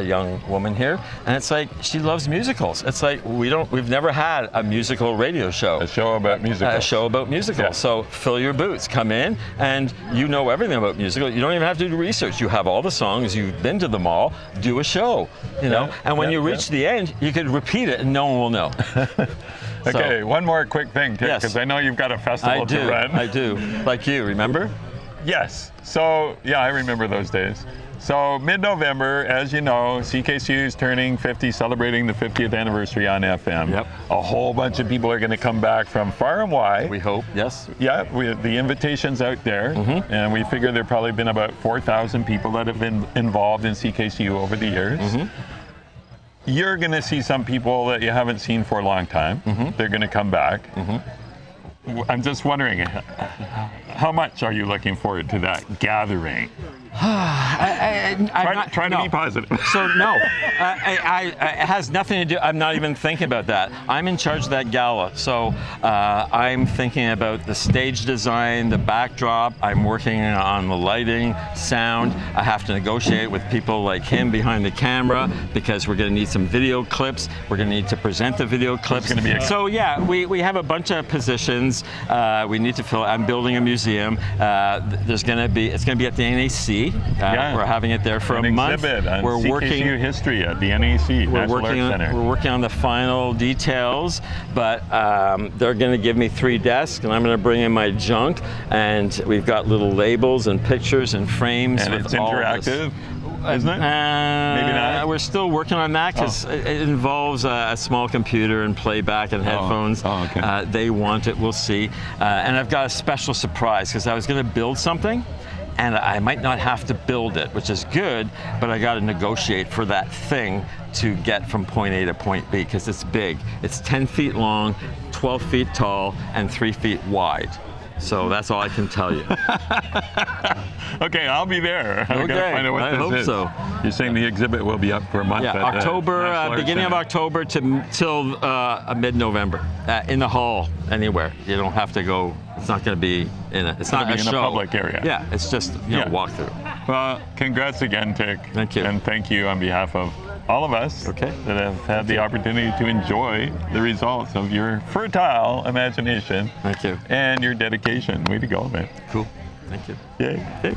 young woman here, and it's like she loves musicals. It's like we've never had a musical radio show.
A show about musicals.
A show about musicals. Yeah. So fill your boots, come in, and you know everything about musicals. You don't even have to do research. You have all the songs. You've been to them all. Do a show. And when you reach the end, you could repeat it, and no one will know.
Okay, one more quick thing, Tim, because I know you've got a festival to run.
I do. Like you, remember?
Yes. So, yeah, I remember those days. So mid-November, as you know, CKCU is turning 50, celebrating the 50th anniversary on FM.
Yep.
A whole bunch of people are going to come back from far and wide.
We hope, yes.
Yeah, the invitation's out there, and we figure there have probably been about 4,000 people that have been involved in CKCU over the years. You're going to see some people that you haven't seen for a long time. They're going to come back. I'm just wondering, how much are you looking forward to that gathering? Try to be positive.
So no, it has nothing to do. I'm not even thinking about that. I'm in charge of that gala, so I'm thinking about the stage design, the backdrop. I'm working on the lighting, sound. I have to negotiate with people like him behind the camera because we're going to need some video clips. We're going to need to present the video clips.
It's going to be
so yeah, we have a bunch of positions we need to fill. I'm building a museum. It's going to be at the NAC. We're having it there for a month.
Exhibit on
we're
CKCU history at the NAC, National Arts Center.
We're working on the final details, but they're going to give me 3 desks, and I'm going to bring in my junk, and we've got little labels and pictures and frames.
And
with
it's
all
interactive, isn't it?
Maybe
not.
We're still working on that because it involves a small computer and playback and headphones.
Okay.
They want it, we'll see. And I've got a special surprise because I was going to build something, and I might not have to build it, which is good, but I got to negotiate for that thing to get from point A to point B because it's big. It's 10 feet long, 12 feet tall, and 3 feet wide. So that's all I can tell you.
Okay, I'll be there.
Okay,
I'm gonna find out what
I
this
hope
is.
so.
You're saying the exhibit will be up for a month?
Yeah,
at
October,
National Arts
beginning of
Center.
October till mid-November, in the hall, anywhere. You don't have to go. It's not going to be in a. It's not
It'll
a
be in
show.
a public area.
Yeah, it's just walk through.
Well, congrats again, Tick.
Thank you.
And thank you on behalf of all of us that have had the opportunity to enjoy the results of your fertile imagination.
Thank you.
And your dedication. Way to go, man.
Cool. Thank you.
Yay. Yay.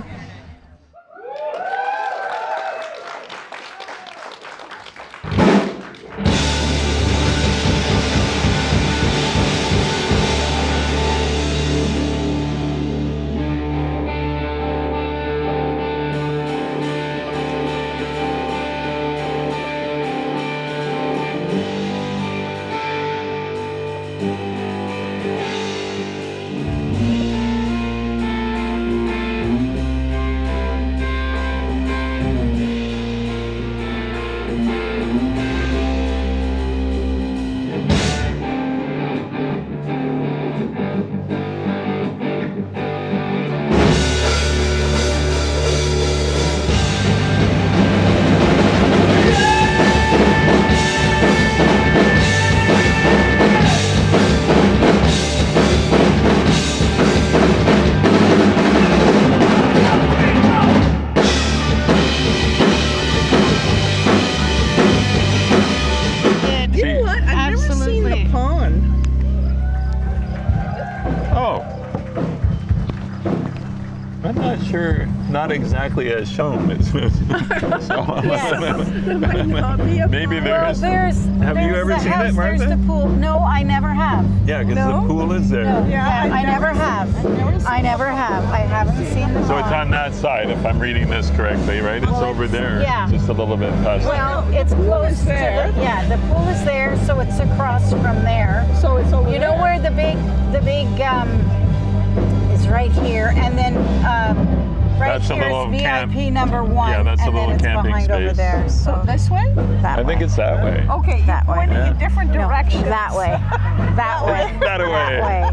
Not exactly as shown. Maybe there's. Have you ever seen it, Martha?
There's the pool. No, I never have.
Yeah, because the pool is there.
No, I never have. I never have. I haven't seen the
So it's on that side, if I'm reading this correctly, right? It's over there.
Yeah.
Just a little bit past.
Well, it's close to the pool is there, so it's across from there. So it's over. You know where the big is right here, and then right
that's
here
is
VIP number 1.
Yeah, that's a
and
little
then it's
camping
behind
space.
over there. So
this way?
That
I think it's that way.
Okay,
that way.
pointing in different directions.
That way. That way.
That way.
That way.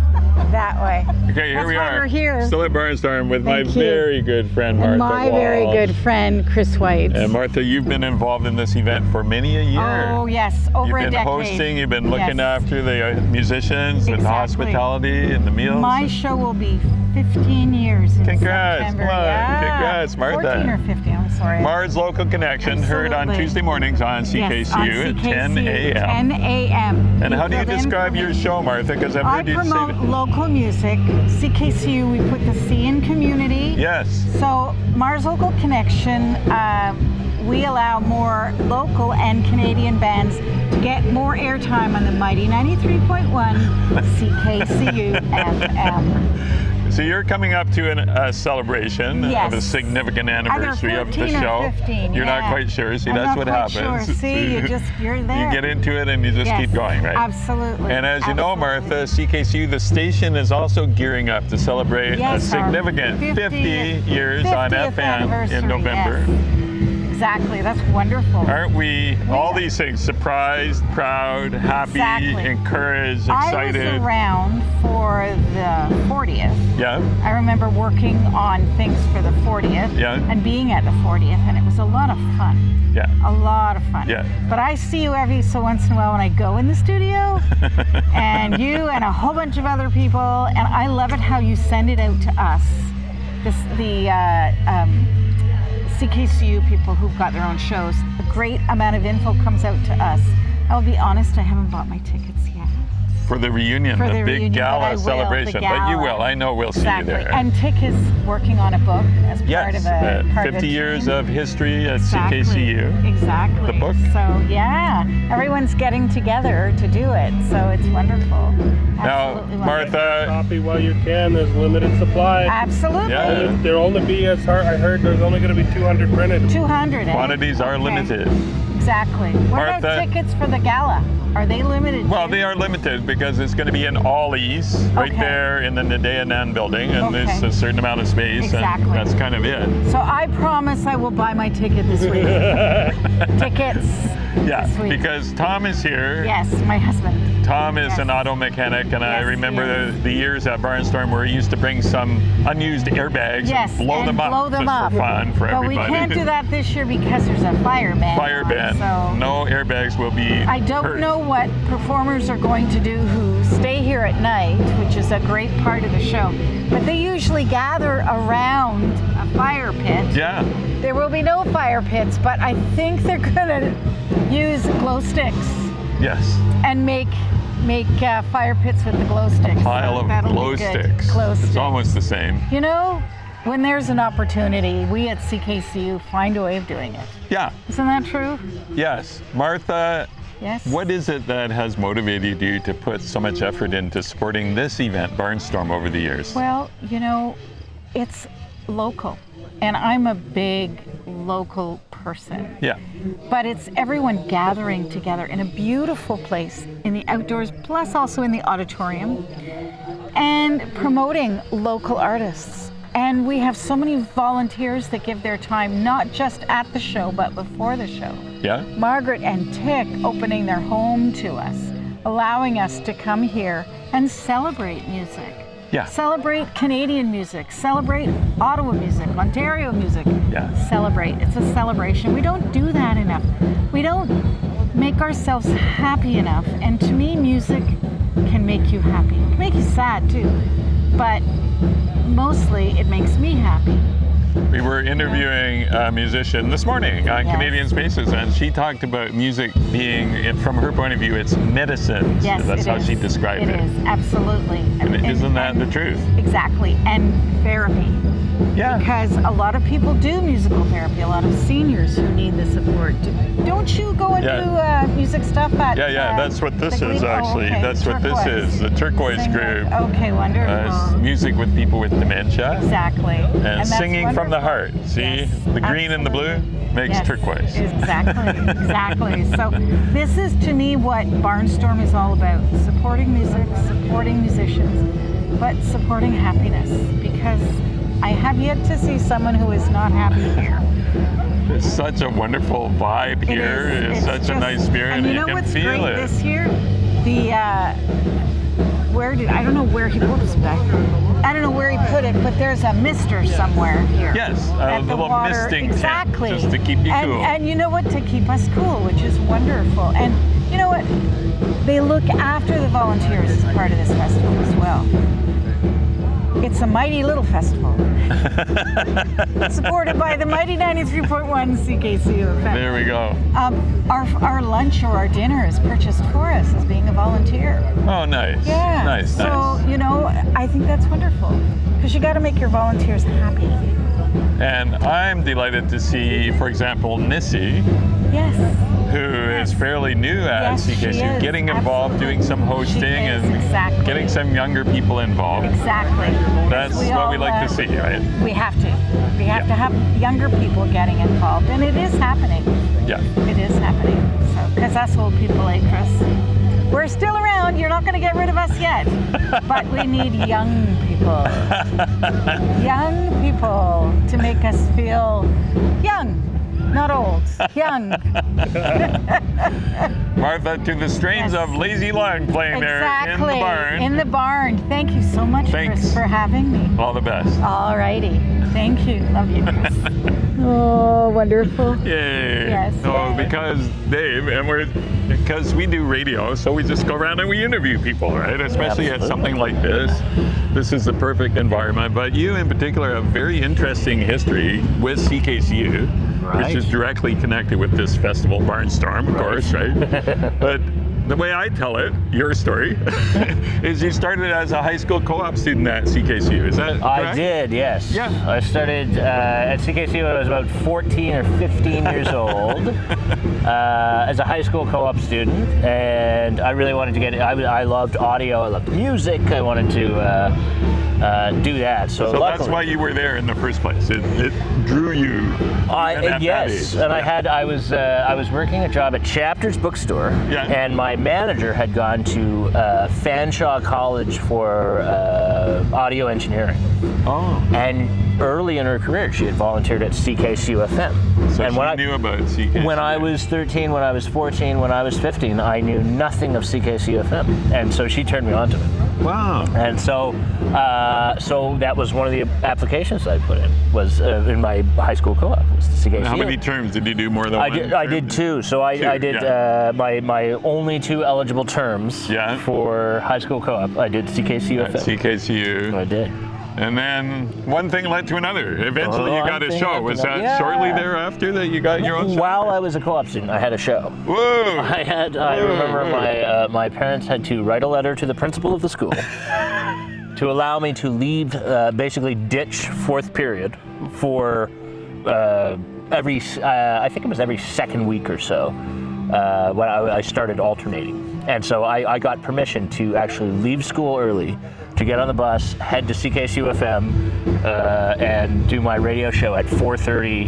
That way.
Okay, here
That's
we
why
are.
we're here.
Still at Barnstorm with my
Thank you.
very good friend Martha
And my very
Walsh.
good friend Chris White.
And Martha, you've been involved in this event for many a year.
Oh yes, over
You've
a
been
decade.
hosting, you've been looking
Yes.
after the musicians and the
Exactly.
hospitality and the meals.
My show will be 15 years in
Congrats,
September.
come on,
Yeah.
congrats, Martha.
14 or 15, I'm sorry.
Mars Local Connection, heard on
Absolutely.
Tuesday mornings on CKCU,
Yes, on
at 10 a.m.
10 a.m.
And how do you
People
describe your show, Martha? Because I've
I
heard you say
promote
that.
local music. CKCU, we put the C in community.
Yes.
So Mars Local Connection, we allow more local and Canadian bands to get more airtime on the mighty 93.1 CKCU FM.
So you're coming up to a celebration of a
Yes.
significant anniversary of the
14 or
show.
15,
You're
yeah.
not quite sure. See,
I'm
that's
not
what
quite
happens.
Sure. See, you're there.
You get into it and you just
Yes,
keep going, right?
Absolutely.
And as you know, Martha, CKCU, the station is also gearing up to celebrate a
Yes, our
significant 50 years on
50th
FM
anniversary,
in November.
yes. Exactly. That's wonderful.
Aren't we all these things? Surprised, proud, happy,
Exactly.
encouraged,
I
excited?
was around for the 40th.
Yeah.
I remember working on things for the 40th
Yeah.
and being at the 40th, and it was a lot of fun.
Yeah.
A lot of fun.
Yeah.
But I see you every so once in a while when I go in the studio, and you and a whole bunch of other people, and I love it how you send it out to us. The CKCU people who've got their own shows, a great amount of info comes out to us. I'll be honest, I haven't bought my tickets yet.
For the reunion,
For
the
the
big
reunion, but I
gala
will, the
celebration. But you
gala.
will. I know we'll see
Exactly.
you there.
And Tick is working on a book as part of a
50 years
team.
of history at
Exactly.
CKCU.
Exactly.
The book.
So yeah, everyone's getting together to do it. So it's wonderful.
Now,
Absolutely wonderful.
Martha.
Copy while you can. There's limited supply.
Absolutely.
Yeah.
There'll only be, as I heard, there's only going to be 200 printed.
200. eh?
Quantities are
Okay.
limited.
Exactly. What
Martha-
about tickets for the gala? Are they limited?
Well,
too?
they are limited because it's going to be in Ollie's right
Okay.
there in the Nadeanan building, and
Okay.
there's a certain amount of space,
Exactly.
and that's kind of it.
So I promise I will buy my ticket this week. Tickets.
Yeah,
this week.
because Tom is here.
Yes, my husband.
Tom is
Yes.
an auto mechanic, and I
Yes,
remember
he is.
the years at Barnstorm where he used to bring some unused airbags
Yes,
and blow
and
them up
blow them
just
up.
for fun for
but
everybody.
we can't do that this year because there's a fire ban.
Fire
on,
ban.
So
No airbags will be
I don't
hurt.
know what performers are going to do who stay here at night, which is a great part of the show. But they usually gather around a fire pit.
Yeah.
There will be no fire pits, but I think they're gonna use glow sticks
Yes.
and make fire pits with the glow sticks.
Pile
So
of
that'll be
glow
good.
sticks.
Glow
It's
sticks.
almost the same.
You know, when there's an opportunity, we at CKCU find a way of doing it.
Yeah.
Isn't that true?
Yes. Martha,
Yes.
what is it that has motivated you to put so much effort into supporting this event, Barnstorm, over the years?
Well, you know, it's local, and I'm a big local person.
Yeah.
But it's everyone gathering together in a beautiful place in the outdoors, plus also in the auditorium, and promoting local artists. And we have so many volunteers that give their time, not just at the show, but before the show.
Yeah.
Margaret and Tick opening their home to us, allowing us to come here and celebrate music.
Yeah.
Celebrate Canadian music, celebrate Ottawa music, Ontario music.
Yeah.
Celebrate. It's a celebration. We don't do that enough. We don't make ourselves happy enough. And to me, music can make you happy. It can make you sad too. But mostly it makes me happy.
We were interviewing a musician this morning on
Yes.
Canadian Spaces, and she talked about music being, from her point of view, it's medicine.
Yes,
That's
it
how
is.
she described it.
It is, absolutely.
And isn't that the truth?
Exactly. And therapy.
Yeah.
Because a lot of people do musical therapy, a lot of seniors who need the support. Don't you go and
Yeah.
do music stuff at
Yeah, that's what this
the
is
Glee- oh,
actually.
okay.
That's what this
Turquoise.
is, the Turquoise
Sing
group.
with- Okay, wonderful.
It's music with people with dementia.
Exactly.
And
that's
singing from the
wonderful.
heart. See,
Yes,
the green and the blue makes
Yes,
turquoise.
Exactly, exactly. So this is to me what Barnstorm is all about. Supporting music, supporting musicians, but supporting happiness. Because I have yet to see someone who is not happy here.
It's such a wonderful vibe here.
It is.
It's such a nice spirit.
And you know
can
what's
feel
great
it.
this year? I don't know where he whoops back. I don't know where he put it, but there's a mister somewhere here.
Yes, a
at the
little
water.
misting tent,
Exactly.
just to keep you cool.
And you know what? To keep us cool, which is wonderful. And you know what? They look after the volunteers as part of this festival as well. It's a mighty little festival. Supported by the mighty 93.1 CKCU FM.
There we go.
Our lunch or our dinner is purchased for us as being a volunteer.
Oh, nice.
Yeah.
Nice,
so,
nice.
you know, I think that's wonderful because you got to make your volunteers happy.
And I'm delighted to see, for example, Missy,
Yes.
who is fairly new at
Yes, she
CKCU,
is.
getting involved, doing some hosting,
is,
and
exactly.
getting some younger people involved.
Exactly.
That's
We
what
all,
we like to see, right?
We have to. We have to have younger people getting involved, and it is happening.
Yeah.
It is happening. So, because us old people, Chris, we're still around. You're not going to get rid of us yet, but we need young people. Young people to make us feel young. Not old, young.
Martha, to the strains of LazzyLung playing there in the barn.
In the barn. Thank you so much, Chris, for having me.
All the best.
All righty. Thank you. Love you, Chris. Oh, wonderful.
Yay.
Yes.
So because Dave, because we do radio, so we just go around and we interview people, right? Especially at something like this. This is the perfect environment. But you in particular have very interesting history with CKCU.
Right.
Which is directly connected with this festival, Barnstorm, of course, right? But the way I tell it, your story, is you started as a high school co-op student at CKCU. Is that correct?
I did, yes.
Yeah.
I started at CKCU when I was about 14 or 15 years old as a high school co-op student, and I really wanted to get. I loved audio. I loved music. I wanted to do that. So
that's why you were there in the first place. It drew you.
Yes, and I was working a job at Chapters Bookstore, and my manager had gone to Fanshawe College for audio engineering.
Oh.
And early in her career, she had volunteered at CKCU FM.
So
and
she knew about CKCU.
When I was 13, when I was 14, when I was 15, I knew nothing of CKCU FM, and so she turned me on to it.
Wow.
And so that was one of the applications I put in, was in my high school co-op, was CKCU.
How many terms did you do? More than one?
I did two. So I did my only two eligible terms for high school co-op. I did CKCU FM.
CKCU.
I did.
And then one thing led to another. Eventually you got a show. Was that shortly thereafter that you got your own show?
While I was a co-op student, I had a show.
Whoa!
I remember my parents had to write a letter to the principal of the school to allow me to leave, basically ditch fourth period for I think it was every second week or so when I started alternating. And so I got permission to actually leave school early, to get on the bus, head to CKCU FM, and do my radio show at 4:30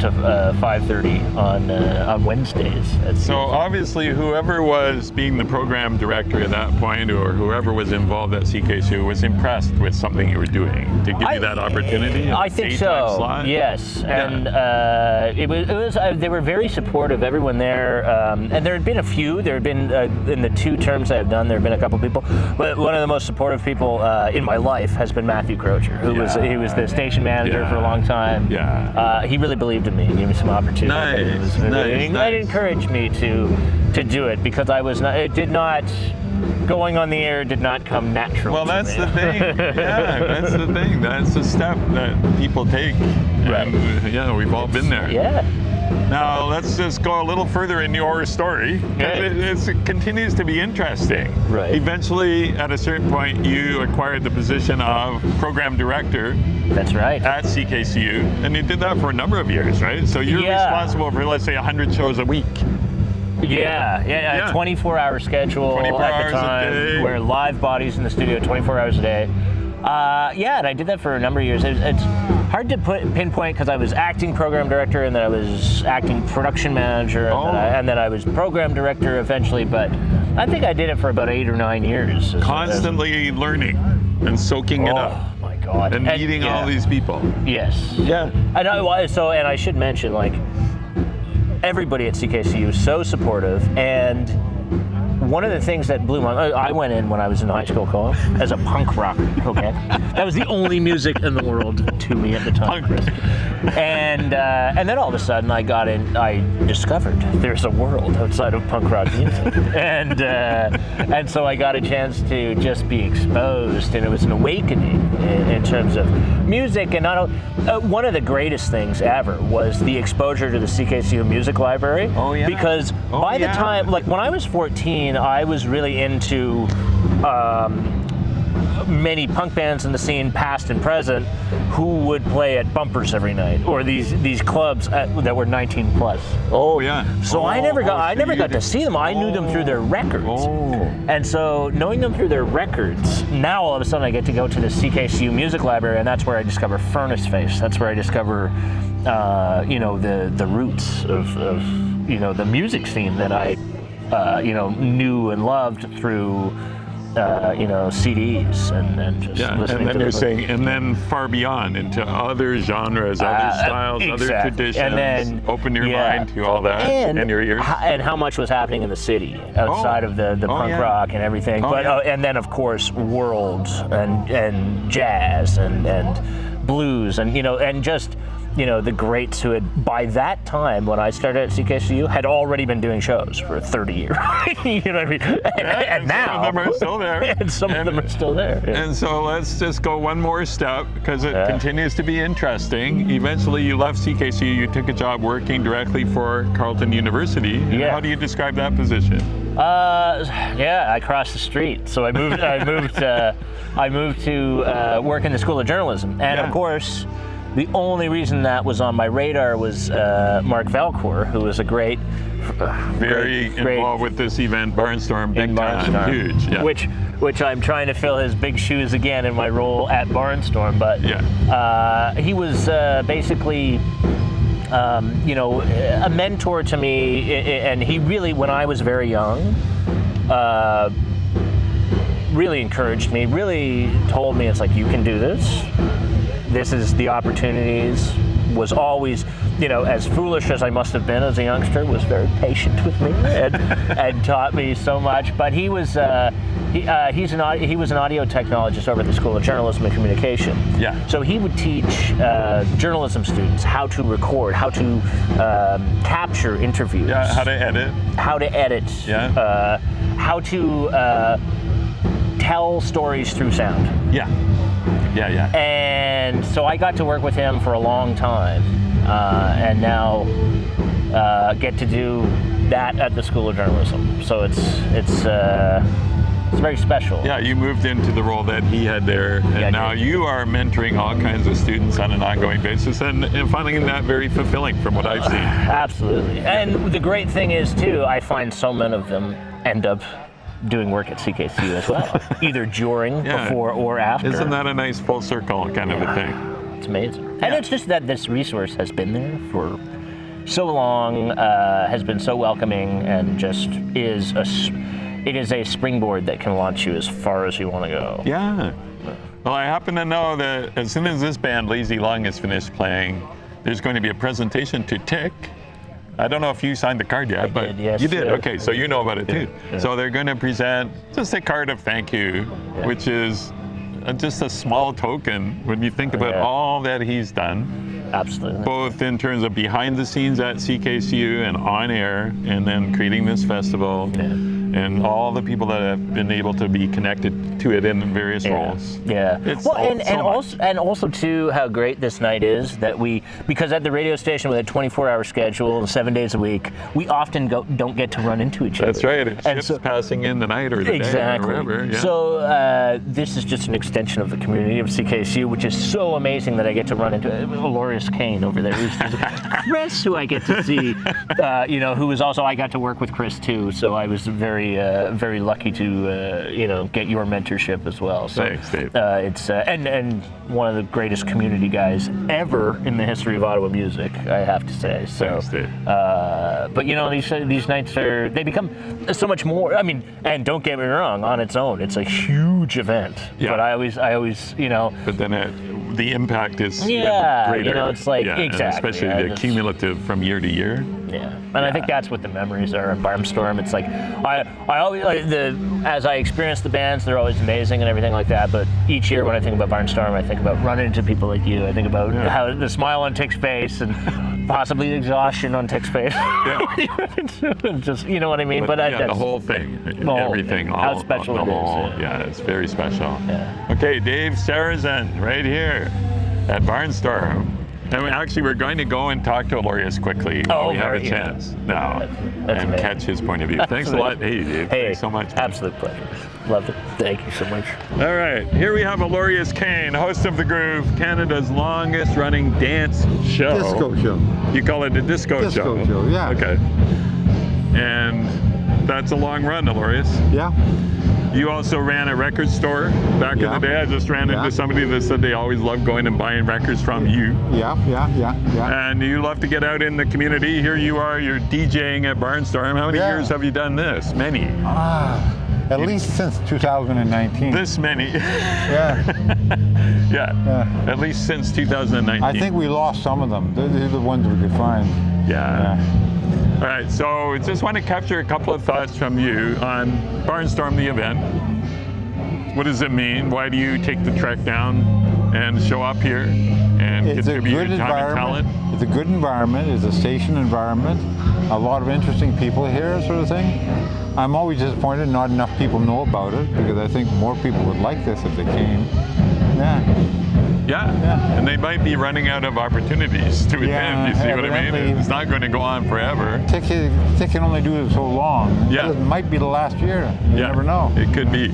to 5:30 on Wednesdays.
So obviously whoever was being the program director at that point, or whoever was involved at CKCU, was impressed with something you were doing to give you that opportunity.
I think so.
Slot.
Yes, and it was they were very supportive. Everyone there, and there had been a few. There had been in the two terms I've done, there have been a couple people, but one of the most supportive people in my life has been Matthew Crocher, who was the station manager for a long time. He really believed in me and gave me some opportunity.
Nice.
It encouraged me to do it, because I was not. It did not. Going on the air did not come natural.
Well, that's the thing. Yeah, that's the thing. That's the step that people take.
Right.
And, we've all been there.
Yeah.
Now let's just go a little further in your story. It continues to be interesting.
Right.
Eventually, at a certain point, you acquired the position of program director.
That's right.
At CKCU, and you did that for a number of years, right? So you're responsible for, let's say, 100 shows a week.
Yeah. 24-hour schedule at the time. We're live bodies in the studio 24 hours a day. And I did that for a number of years. It's hard to pinpoint, because I was acting program director, and then I was acting production manager, and then I was program director eventually. But I think I did it for about 8 or 9 years.
Constantly learning and soaking it up.
Oh my God!
And meeting all these people.
Yes.
Yeah.
And I should mention, like, everybody at CKCU is so supportive, and one of the things that blew my mind, I went in when I was in high school co-op as a punk rocker, okay? That was the only music in the world to me at the time. And then all of a sudden I discovered there's a world outside of punk rock music. And so I got a chance to just be exposed, and it was an awakening in terms of music. And one of the greatest things ever was the exposure to the CKCU Music Library.
Oh, yeah.
Because by the time, like when I was 14, I was really into many punk bands in the scene, past and present, who would play at bumpers every night, or these clubs that were 19 plus.
Oh yeah.
So I never got to see them. I knew them through their records. And so knowing them through their records, now all of a sudden I get to go to the CKCU Music Library, and that's where I discover Furnace Face. That's where I discover, the roots of the music scene that I, knew and loved through, CDs and just listening.
And then
to
you're
them.
saying, and then far beyond into other genres, other styles, other traditions.
And then
open your mind to all that and your ears.
And how much was happening in the city outside of the punk rock and everything. And then of course world and jazz and blues and just the greats who had, by that time when I started at CKCU, had already been doing shows for 30 years. You know what I mean? And now
some of them are still there.
And some of them are still there. Yeah.
And so let's just go one more step, because it continues to be interesting. Eventually you left CKCU, you took a job working directly for Carleton University.
Yeah.
How do you describe that position?
I crossed the street. So I moved to work in the School of Journalism. And of course, the only reason that was on my radar was Mark Valcour, who was a great,
very involved with this event, Barnstorm, big time, huge. Yeah.
Which I'm trying to fill his big shoes again in my role at Barnstorm. But he was basically, a mentor to me, and he really, when I was very young, really encouraged me, really told me, it's like, you can do this. This is the opportunities. Was always, as foolish as I must have been as a youngster, was very patient with me and taught me so much. But he was he was an audio technologist over at the School of Journalism and Communication.
Yeah.
So he would teach journalism students how to record, how to capture interviews.
Yeah. How to edit.
How to edit.
Yeah.
How to tell stories through sound.
Yeah. Yeah.
And so I got to work with him for a long time, and now get to do that at the School of Journalism. So it's very special.
Yeah, you moved into the role that he had there, and now you are mentoring all kinds of students on an ongoing basis, and finding that very fulfilling from what I've seen.
Absolutely. And the great thing is, too, I find so many of them end up doing work at CKCU as well, either during, before, or after.
Isn't that a nice full circle kind of a thing?
It's amazing. And it's just that this resource has been there for so long, has been so welcoming, and just it is a springboard that can launch you as far as you want to go.
Yeah. Well, I happen to know that as soon as this band, LazzyLung, is finished playing, there's going to be a presentation to Tick. I don't know if you signed the card yet, but
yes,
you did. Okay, so you know about it too.
Yeah.
So they're going to present just a card of thank you, which is just a small token when you think about all that he's done.
Absolutely.
Both in terms of behind the scenes at CKCU and on air, and then creating this festival. And all the people that have been able to be connected to it in various roles.
Yeah.
It's
well, and also too, how great this night is that because at the radio station with a 24-hour schedule and 7 days a week, we often don't get to run into each other.
That's right. It's ships passing in the night or the day or whatever. Yeah.
So this is just an extension of the community of CKCU, which is so amazing that I get to run into Elorious Cain over there. Chris, who I get to see, who is also, I got to work with Chris too, so I was very lucky to get your mentorship as well. So,
thanks, Dave.
It's and one of the greatest community guys ever in the history of Ottawa music, I have to say. So,
thanks, Dave.
But these nights they become so much more. I mean, and don't get me wrong, on its own, it's a huge event.
Yeah.
But I always.
But then the impact is
greater.
It's like
exactly,
especially the cumulative from year to year.
Yeah, and I think that's what the memories are at Barnstorm. It's like I always as I experience the bands, they're always amazing and everything like that. But each year when I think about Barnstorm, I think about running into people like you. I think about how the smile on Tick's face and possibly the exhaustion on Tick's face. Just what I mean. But
the whole thing, everything,
how special it is.
Yeah, it's very special.
Yeah.
Okay, Dave Sarazin, right here at Barnstorm. And actually, we're going to go and talk to Elorious quickly while we have a chance now and
amazing.
catch his point of view. Thanks a lot. Hey, Dave.
Hey,
thanks so much.
Absolute pleasure. Loved it. Thank you so much.
All right, here we have Elorious Cain, host of The Groove, Canada's longest running dance show.
Disco show.
You call it a disco show?
Disco show, yeah.
Okay. And that's a long run, Elorious.
Yeah.
You also ran a record store back in the day. I just ran into somebody that said they always loved going and buying records from you.
Yeah.
And you love to get out in the community. Here you are, you're DJing at Barnstorm. How many years have you done this? Many?
At least since 2019.
This many?
Yeah.
Yeah. At least since 2019.
I think we lost some of them. These are the ones we could find.
Yeah. All right, so just want to capture a couple of thoughts from you on Barnstorm, the event. What does it mean? Why do you take the trek down and show up here and contribute your time and talent?
It's a good environment. It's a station environment. A lot of interesting people here, sort of thing. I'm always disappointed not enough people know about it, because I think more people would like this if they came.
Yeah, and they might be running out of opportunities to attend, you see what I mean? It's not going to go on forever.
Ticket can only do it so long.
Yeah.
It might be the last year. You never know.
It could be.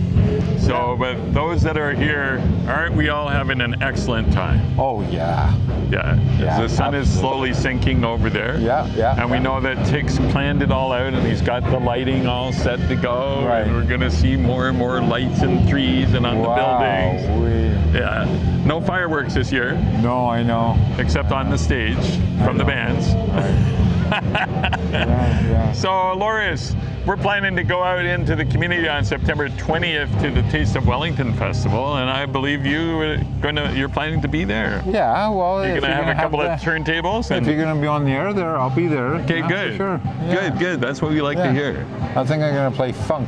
So, but those that are here, aren't we all having an excellent time?
Oh, yeah.
Yeah. The sun is slowly sinking over there. And we know that Tick's planned it all out, and he's got the lighting all set to go.
Right.
And we're going to see more and more lights and trees and on the buildings. Yeah. No fireworks this year.
No, I know.
Except on the stage from the bands. So, Elorious, we're planning to go out into the community on September 20th to the Taste of Wellington Festival, and I believe you're planning to be there.
Yeah, well,
you're going to have a couple of turntables.
If you're going to be on the air there, I'll be there.
Okay, good.
For sure.
Good. That's what we like to hear.
I think I'm going to play funk.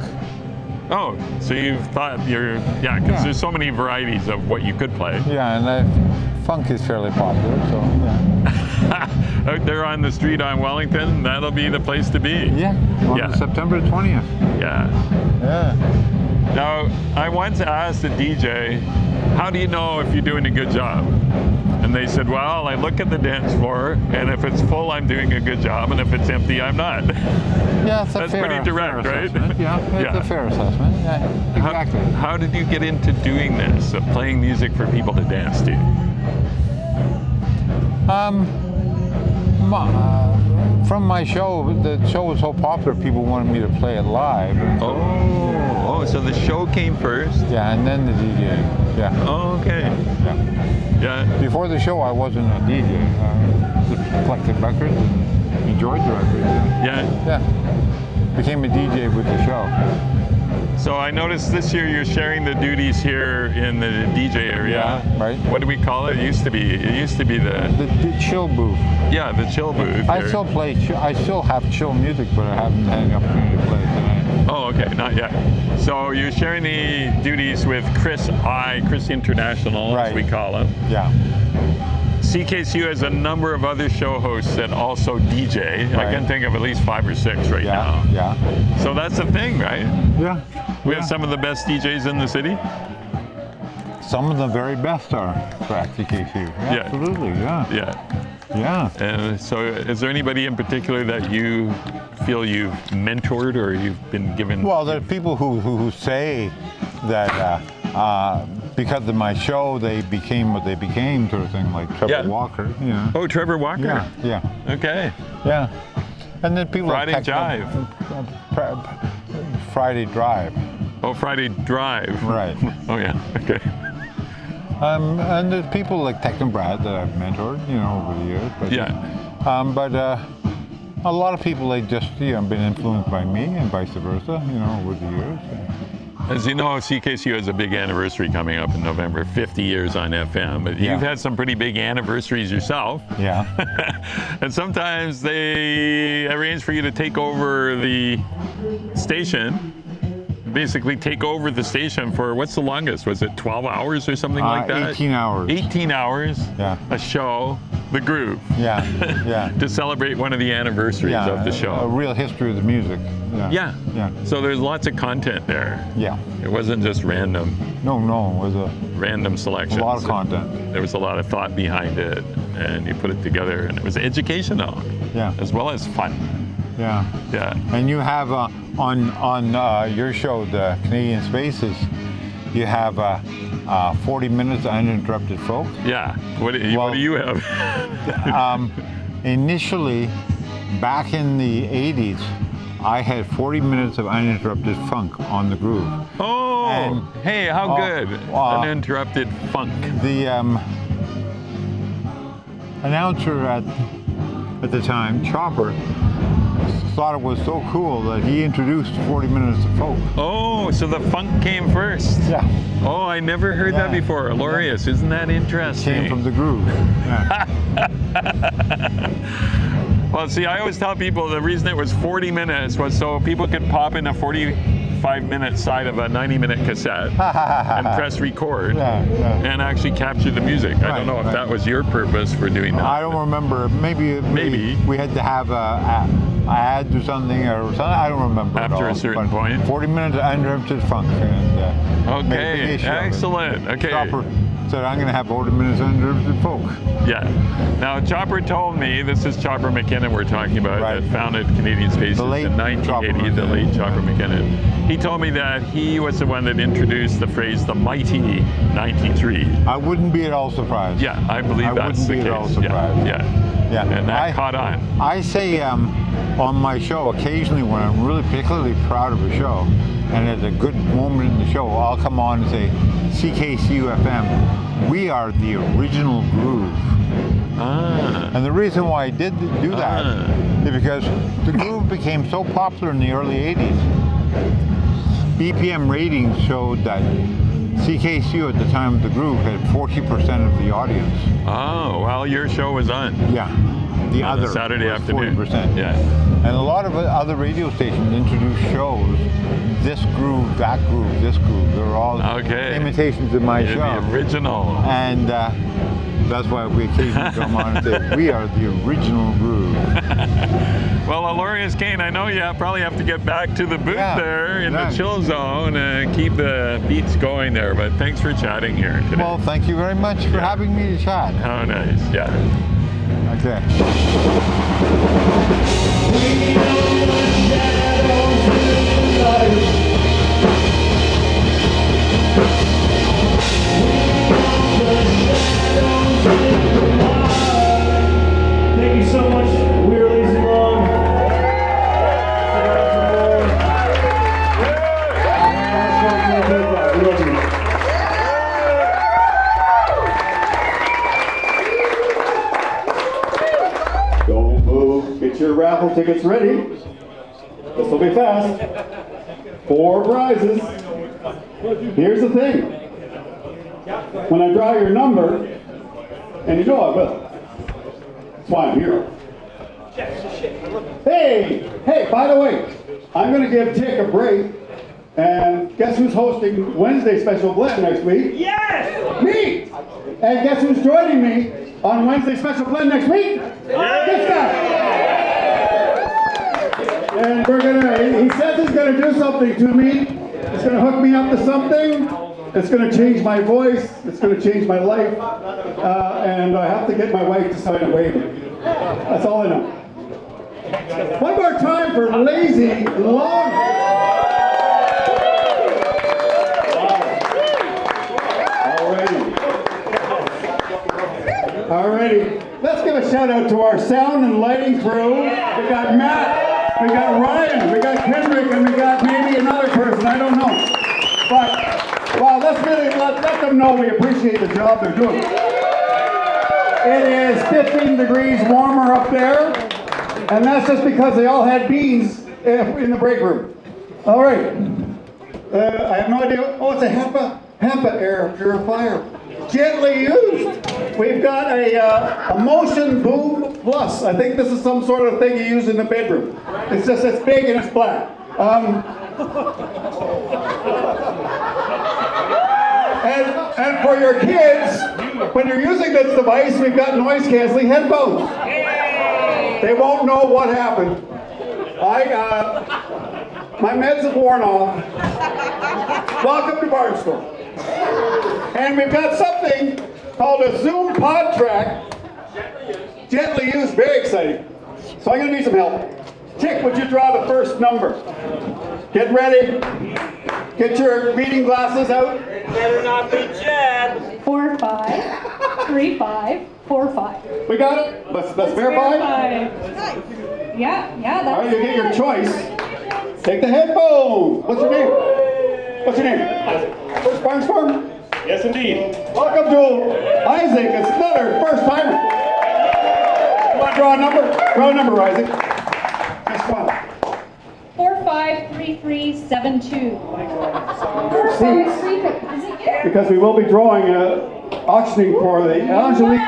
Oh, so you've thought because there's so many varieties of what you could play.
Yeah, and funk is fairly popular, so yeah.
Out there on the street on Wellington, that'll be the place to be.
Yeah, on September 20th.
Yeah. Now, I once asked a DJ, how do you know if you're doing a good job? And they said, well, I look at the dance floor, and if it's full, I'm doing a good job, and if it's empty, I'm not.
Yeah,
that's pretty direct, right?
Yeah, it's a fair assessment. Yeah, exactly.
How did you get into doing this, of playing music for people to dance to?
From my show, the show was so popular, people wanted me to play it live.
So the show came first?
Yeah, and then the DJ. Yeah.
Oh, okay. Yeah.
Before the show, I wasn't a DJ. Just collected records and enjoyed the records. Yeah. Became a DJ with the show.
So I noticed this year you're sharing the duties here in the DJ area.
Yeah, right.
What do we call it? It used to be
the chill booth.
Yeah, the chill booth.
I still play. I still have chill music, but I haven't had the opportunity to play it tonight.
Oh, okay, not yet. So you're sharing the duties with Chris International, as we call him.
Yeah.
CKCU has a number of other show hosts that also DJ. I can think of at least 5 or 6 right now.
Yeah.
So that's the thing, right?
Yeah.
We have some of the best DJs in the city.
Some of the very best are at CKCU. Absolutely, yeah.
And so is there anybody in particular that you feel you've mentored or you've been given?
Well, there are people who say that because of my show, they became what they became, sort of thing, like Trevor Walker. Yeah.
Oh, Trevor Walker?
Yeah.
Okay.
Yeah. And then people
Friday Jive.
Friday Drive.
Oh, Friday Drive.
Right.
Oh, yeah. Okay.
And there's people like Tech and Brad that I've mentored, over the years. But, but a lot of people, they just, been influenced by me and vice versa, over the years.
As you know, CKCU has a big anniversary coming up in November, 50 years on FM, but you've had some pretty big anniversaries yourself.
Yeah.
And sometimes they arrange for you to take over the station, basically take over the station for, what's the longest? Was it 12 hours or something like that?
18 hours.
18 hours, a show. the groove.
Yeah, yeah.
To celebrate one of the anniversaries of the show.
A real history of the music.
Yeah.
Yeah.
So there's lots of content there.
Yeah.
It wasn't just random.
No, it was a
random selection.
A lot of content.
There was a lot of thought behind it, and you put it together, and it was educational.
Yeah.
As well as fun.
Yeah.
Yeah.
And you have on your show, the Canadian Spaces, you have 40 minutes of uninterrupted folk.
Yeah. What do you have?
Initially, back in the 80s, I had 40 minutes of uninterrupted funk on the groove.
Oh, and, hey, how good. Uninterrupted funk.
The announcer at the time, Chopper, thought it was so cool that he introduced 40 minutes of folk.
Oh, so the funk came first.
Yeah.
Oh, I never heard that before. Elorious, isn't that interesting?
Came from the groove. Yeah.
Well, see, I always tell people the reason it was 40 minutes was so people could pop in a 45-minute side of a 90-minute cassette and press record and actually capture the music. I don't know if that was your purpose for doing that.
I don't remember. Maybe we had to have a ad or something I don't remember.
After a certain point.
40 minutes of uninterrupted funk. And,
okay, excellent. Okay.
Chopper said, I'm going to have 40 minutes of uninterrupted folk.
Yeah. Now, Chopper told me, this is Chopper McKinnon we're talking about, that founded Canadian Spaces in 1980, the late Chopper McKinnon. He told me that he was the one that introduced the phrase, the mighty 93.
I wouldn't be at all surprised.
Yeah, I believe that's the case.
I wouldn't be at all surprised.
Yeah. And that caught on.
I say on my show, occasionally when I'm really particularly proud of a show, and at a good moment in the show, I'll come on and say, CKCU FM, we are the original groove. And the reason why I did do that is because the groove became so popular in the early 80s. BPM ratings showed that CKCU at the time of the groove had 40% of the audience.
Oh, well, your show was on.
Yeah. The
on
other
Saturday afternoon.
40%.
Yeah.
And a lot of other radio stations introduced shows, this groove, that groove, this groove. They're all imitations of my show.
The original.
And that's why we occasionally come on and say, we are the original groove.
Well, Elorious, Cain, I know you probably have to get back to the booth there in the chill zone and keep the beats going there, but thanks for chatting here today.
Well, thank you very much for having me to chat.
How nice, yeah.
Okay.
Thank you so much. We're LazzyLung.
Don't move. Get your raffle tickets ready. This will be fast. 4 prizes. Here's the thing. When I draw your number, and you know I will. That's why I'm here. Hey, by the way, I'm going to give Tick a break. And guess who's hosting Wednesday Special Blend next week?
Yes!
Me! And guess who's joining me on Wednesday Special Blend next week? This guy! And he says he's gonna do something to me. He's gonna hook me up to something. It's gonna change my voice. It's gonna change my life. And I have to get my wife to sign a waiver. That's all I know. One more time for LazzyLung. Alrighty, let's give a shout out to our sound and lighting crew. We got Matt, we got Ryan, we got Kendrick, and we got maybe another person, I don't know. But, well, let's really let them know we appreciate the job they're doing. It is 15 degrees warmer up there, and that's just because they all had beans in the break room. All right, I have no idea. Oh, it's a HEPA air purifier. Gently used. We've got a Motion Boom Plus. I think this is some sort of thing you use in the bedroom. It's big and it's black. And for your kids, when you're using this device, we've got noise canceling headphones. They won't know what happened. My meds have worn off. Welcome to Barnstorm. And we've got something called a Zoom pod track. Gently used, very exciting. So I'm going to need some help. Tick, would you draw the first number? Get ready. Get your reading glasses out.
Better not be Jed.
4, 5, 3, 5, 4, 5.
We got it? Let's verify.
Yeah, that's
All right, you get your choice. Take the headphones. What's your name? What's your name? First Barnstorm?
Yes, indeed.
Welcome to Isaac. It's another first timer. You want to draw a number? Draw a number, Isaac. Just one.
4, 5, 3, 3, 7, 2. 4, 5, 3, 3. Is it you?
Because we will be drawing, auctioning for the Angelique.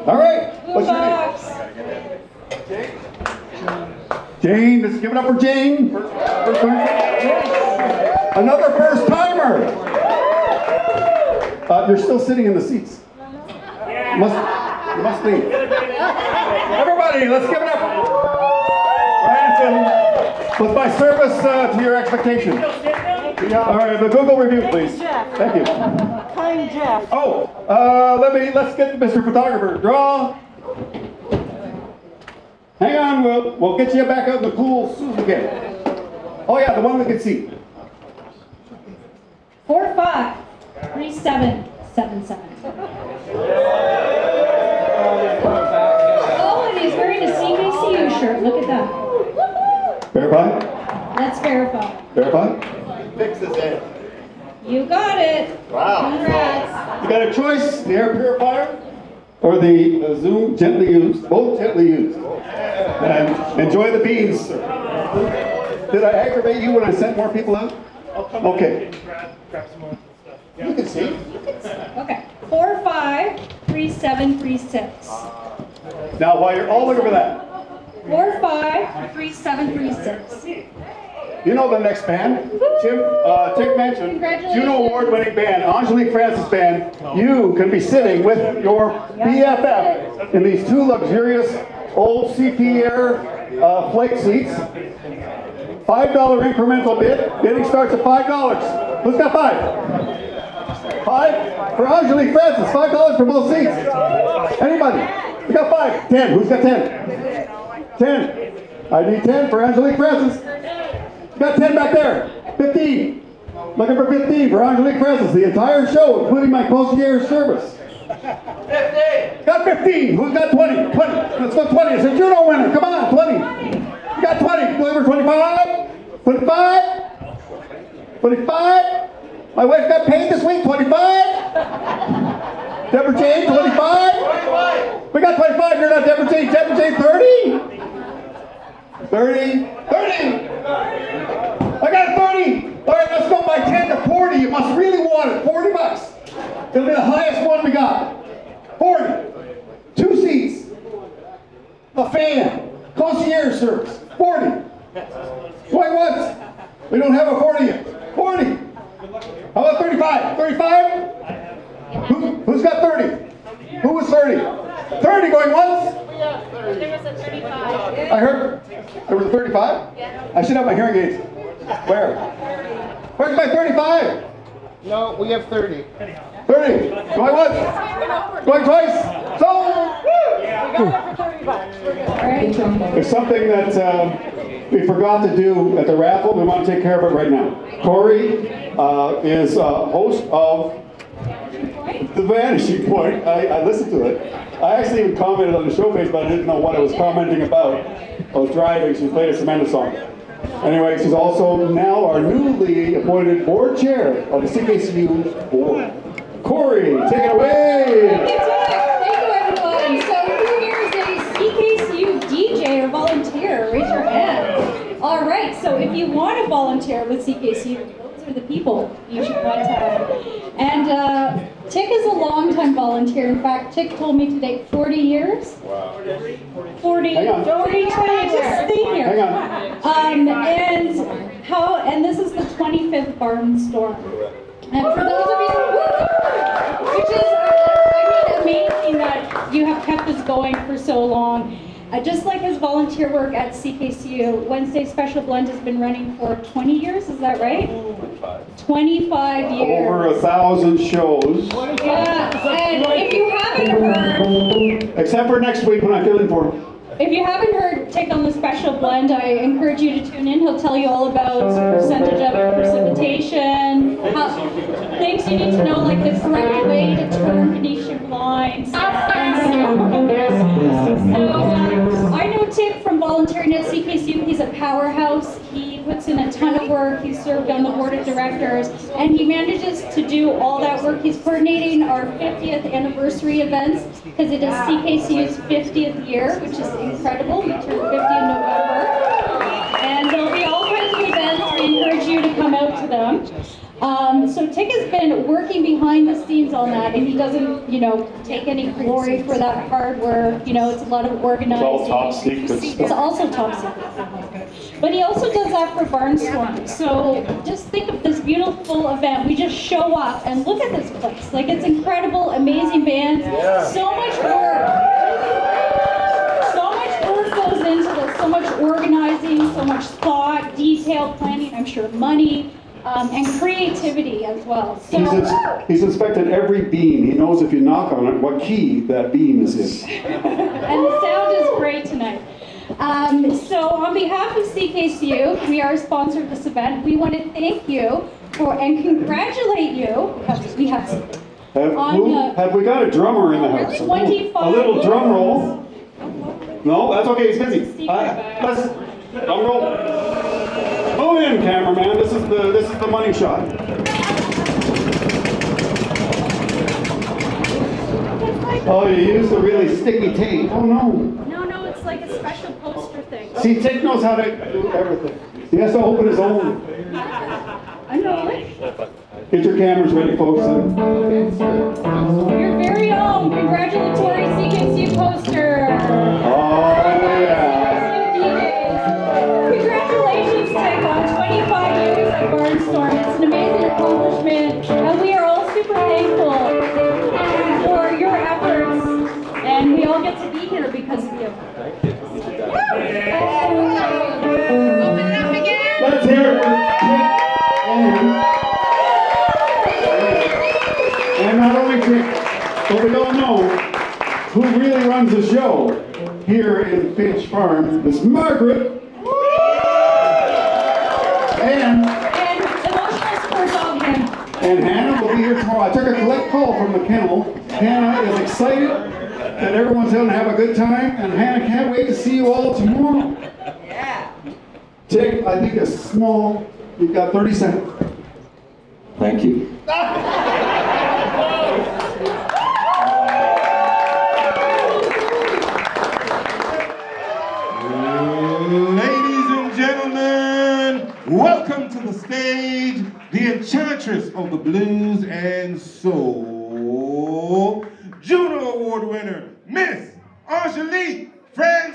All right. What's your name? Jane. Let's give it up for Jane. First timer. Another first timer. You're still sitting in the seats. You must leave. Everybody, let's give it up. With my service to your expectation. All right, the Google review, please. Thank you.
Kind Jeff.
Oh, let's get Mr. Photographer. Draw. Hang on, we'll get you back out in the cool suit again. Oh yeah, the one we can see.
4, 5, 3, 7, 7, 7. Oh, and he's wearing a CKCU shirt. Look at that.
Verify.
Let's verify.
Verify.
Fix his head.
You got it.
Wow.
Congrats.
You got a choice: the air purifier or the Zoom gently used. Both gently used. And enjoy the beans, sir. Did I aggravate you when I sent more people out? Okay. You can see.
Okay. 4, 5, 3, 7, 3, 6.
Now, while you're all looking for that,
4, 5, 3, 7, 3, 6.
you know the next band. Tick mentioned,
Congratulations.
Juno Award-winning band, Angelique Francis Band. You can be sitting with your BFF in these two luxurious old CP Air flake seats. $5 incremental bid. Bidding starts at $5. Who's got 5? 5 for Angelique Francis. $5 for both seats. Anybody? We got 5. 10. Who's got 10? 10. I need 10 for Angelique Francis. Got 10 back there. 15. Looking for 15 for Angelique Francis. The entire show, including my concierge service.
15.
Got 15. Who's got 20? 20. Let's go 20. It's a Juno winner. Come on, 20. You got 20. Deliver 25. 25. 25. My wife got paid this week. 25. Deborah Jane, 25. We got 25. You're not Deborah Jane. Deborah Jane, 30. 30. 30. I got 30. All right, let's go by 10 to 40. You must really want it. $40. It'll be the highest one we got. 40. 2 seats. A fan. Concierge service. 40. Going once. We don't have a 40 yet. 40. How about 35? 35? Who's got 30? Who was 30? 30 going once?
There was a 35.
I heard there was a 35?
Yeah.
I should have my hearing aids. Where? Where's my 35?
No, we have 30.
30. Going once? Going twice? So, there's something that we forgot to do at the raffle. We want to take care of it right now. Corey is host of The Vanishing Point. I listened to it. I actually even commented on the show page, but I didn't know what I was commenting about. I was driving. She played a tremendous song. Anyway, she's also now our newly appointed board chair of the CKCU board. Corey, take it away.
Thank you, everybody. So who here is a CKCU DJ or volunteer? Raise your hand. All right, so if you want to volunteer with CKCU, those are the people you should contact. And Tick is a long-time volunteer. In fact, Tick told me today 40 years. Wow. 40.
Hang on.
Don't be trying to just stay here.
Hang on.
And this is the 25th Barnstorm. And for those of you, which is amazing that you have kept this going for so long. Just like his volunteer work at CKCU, Wednesday Special Blend has been running for 20 years, is that right? 25 years.
Over 1,000 shows.
Yeah, and if you haven't heard,
Except for next week when I fill in for him.
if you haven't heard Tick on the Special Blend, I encourage you to tune in. He'll tell you all about percentage of precipitation, things you need to know, like the correct way to turn Venetian blinds. So, I know Tick from volunteering at CKCU. He's a powerhouse. He puts in a ton of work. He's served on the board of directors, and he manages to do all that work. He's coordinating our 50th anniversary events because it is CKCU's 50th year, which is incredible. We turn 50 in November, and there'll be all kinds of events. We encourage you to come out to them. So Tick has been working behind the scenes on that, and he doesn't, take any glory for that hard work. It's a lot of organizing.
It's all top secret stuff.
It's also top secret. But he also does that for Barnstorm. So just think of this beautiful event. We just show up and look at this place. Like, it's incredible, amazing bands. So much work. So much work goes into this. So much organizing, so much thought, detailed planning, I'm sure money. And creativity as well. So,
He's inspected every beam. He knows if you knock on it, what key that beam is in.
And the sound is great tonight. So on behalf of CKCU, we are a sponsor of this event. We want to thank you and congratulate you. We have
Have we got a drummer in the house?
25
a little drum roll. No, that's okay. He's busy. Let's drum roll. Move in, cameraman. This is the money shot. Oh, you used a really sticky tape. Oh no.
No, it's like a special poster thing.
See, Tick knows how to do everything. He has to open his own.
I know it.
Get your cameras ready, folks.
Your very own congratulatory CKCU poster.
Oh yeah.
Congratulations, Tick, on 25 years at Barnstorm. It's an amazing accomplishment, and we are all super thankful for your efforts, and we all get to be here because of you.
Let's hear it for Tick and not only Tick, but we all know who really runs the show here in Finch Farm, Miss Margaret. And
emotional support on him.
And Hannah will be here tomorrow. I took a collect call from the kennel. Hannah is excited that everyone's going to have a good time, and Hannah can't wait to see you all tomorrow. Yeah. Tick, I think it's small. You've got 30 seconds. Thank you.
Ladies and gentlemen, welcome to the stage, the enchantress of the blues and soul, Juno Award winner, Miss Angelique Fabled.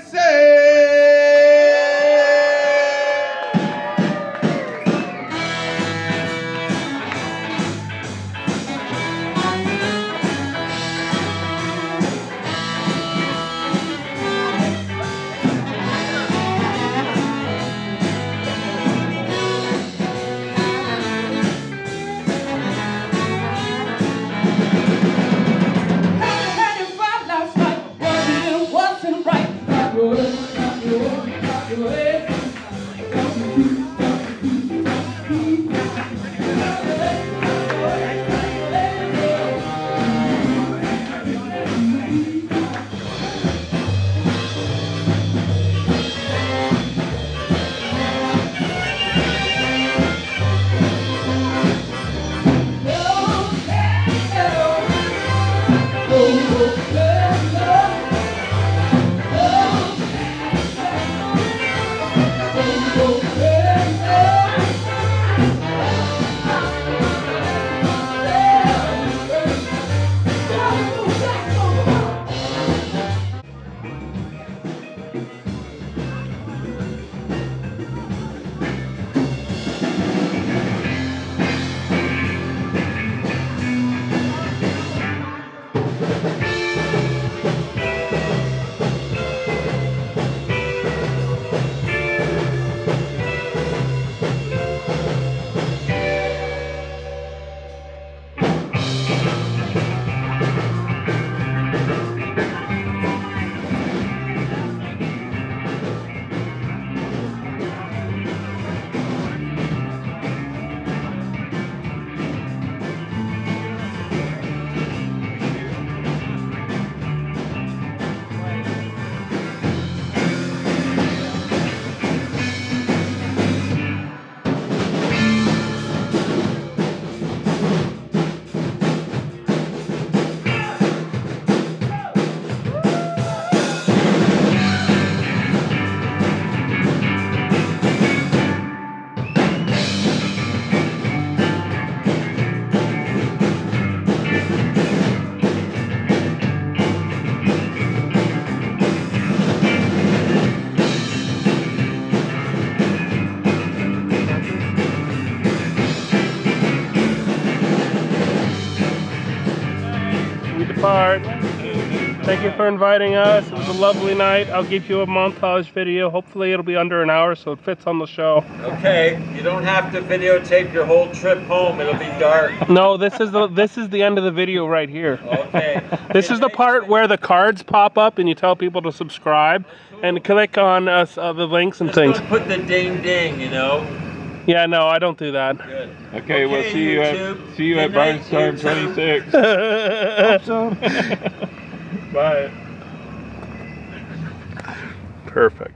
Thank you for inviting us. It was a lovely night. I'll give you a montage video. Hopefully it'll be under an hour so it fits on the show.
Okay, you don't have to videotape your whole trip home. It'll be dark.
No, this is the end of the video right here.
Okay.
This is the part where the cards pop up and you tell people to subscribe and click on the links and
Just
things.
don't put the ding ding, you know.
Yeah, no, I don't do that.
Good.
Okay, we'll see you at Barnstorm 26. Bye.
Perfect.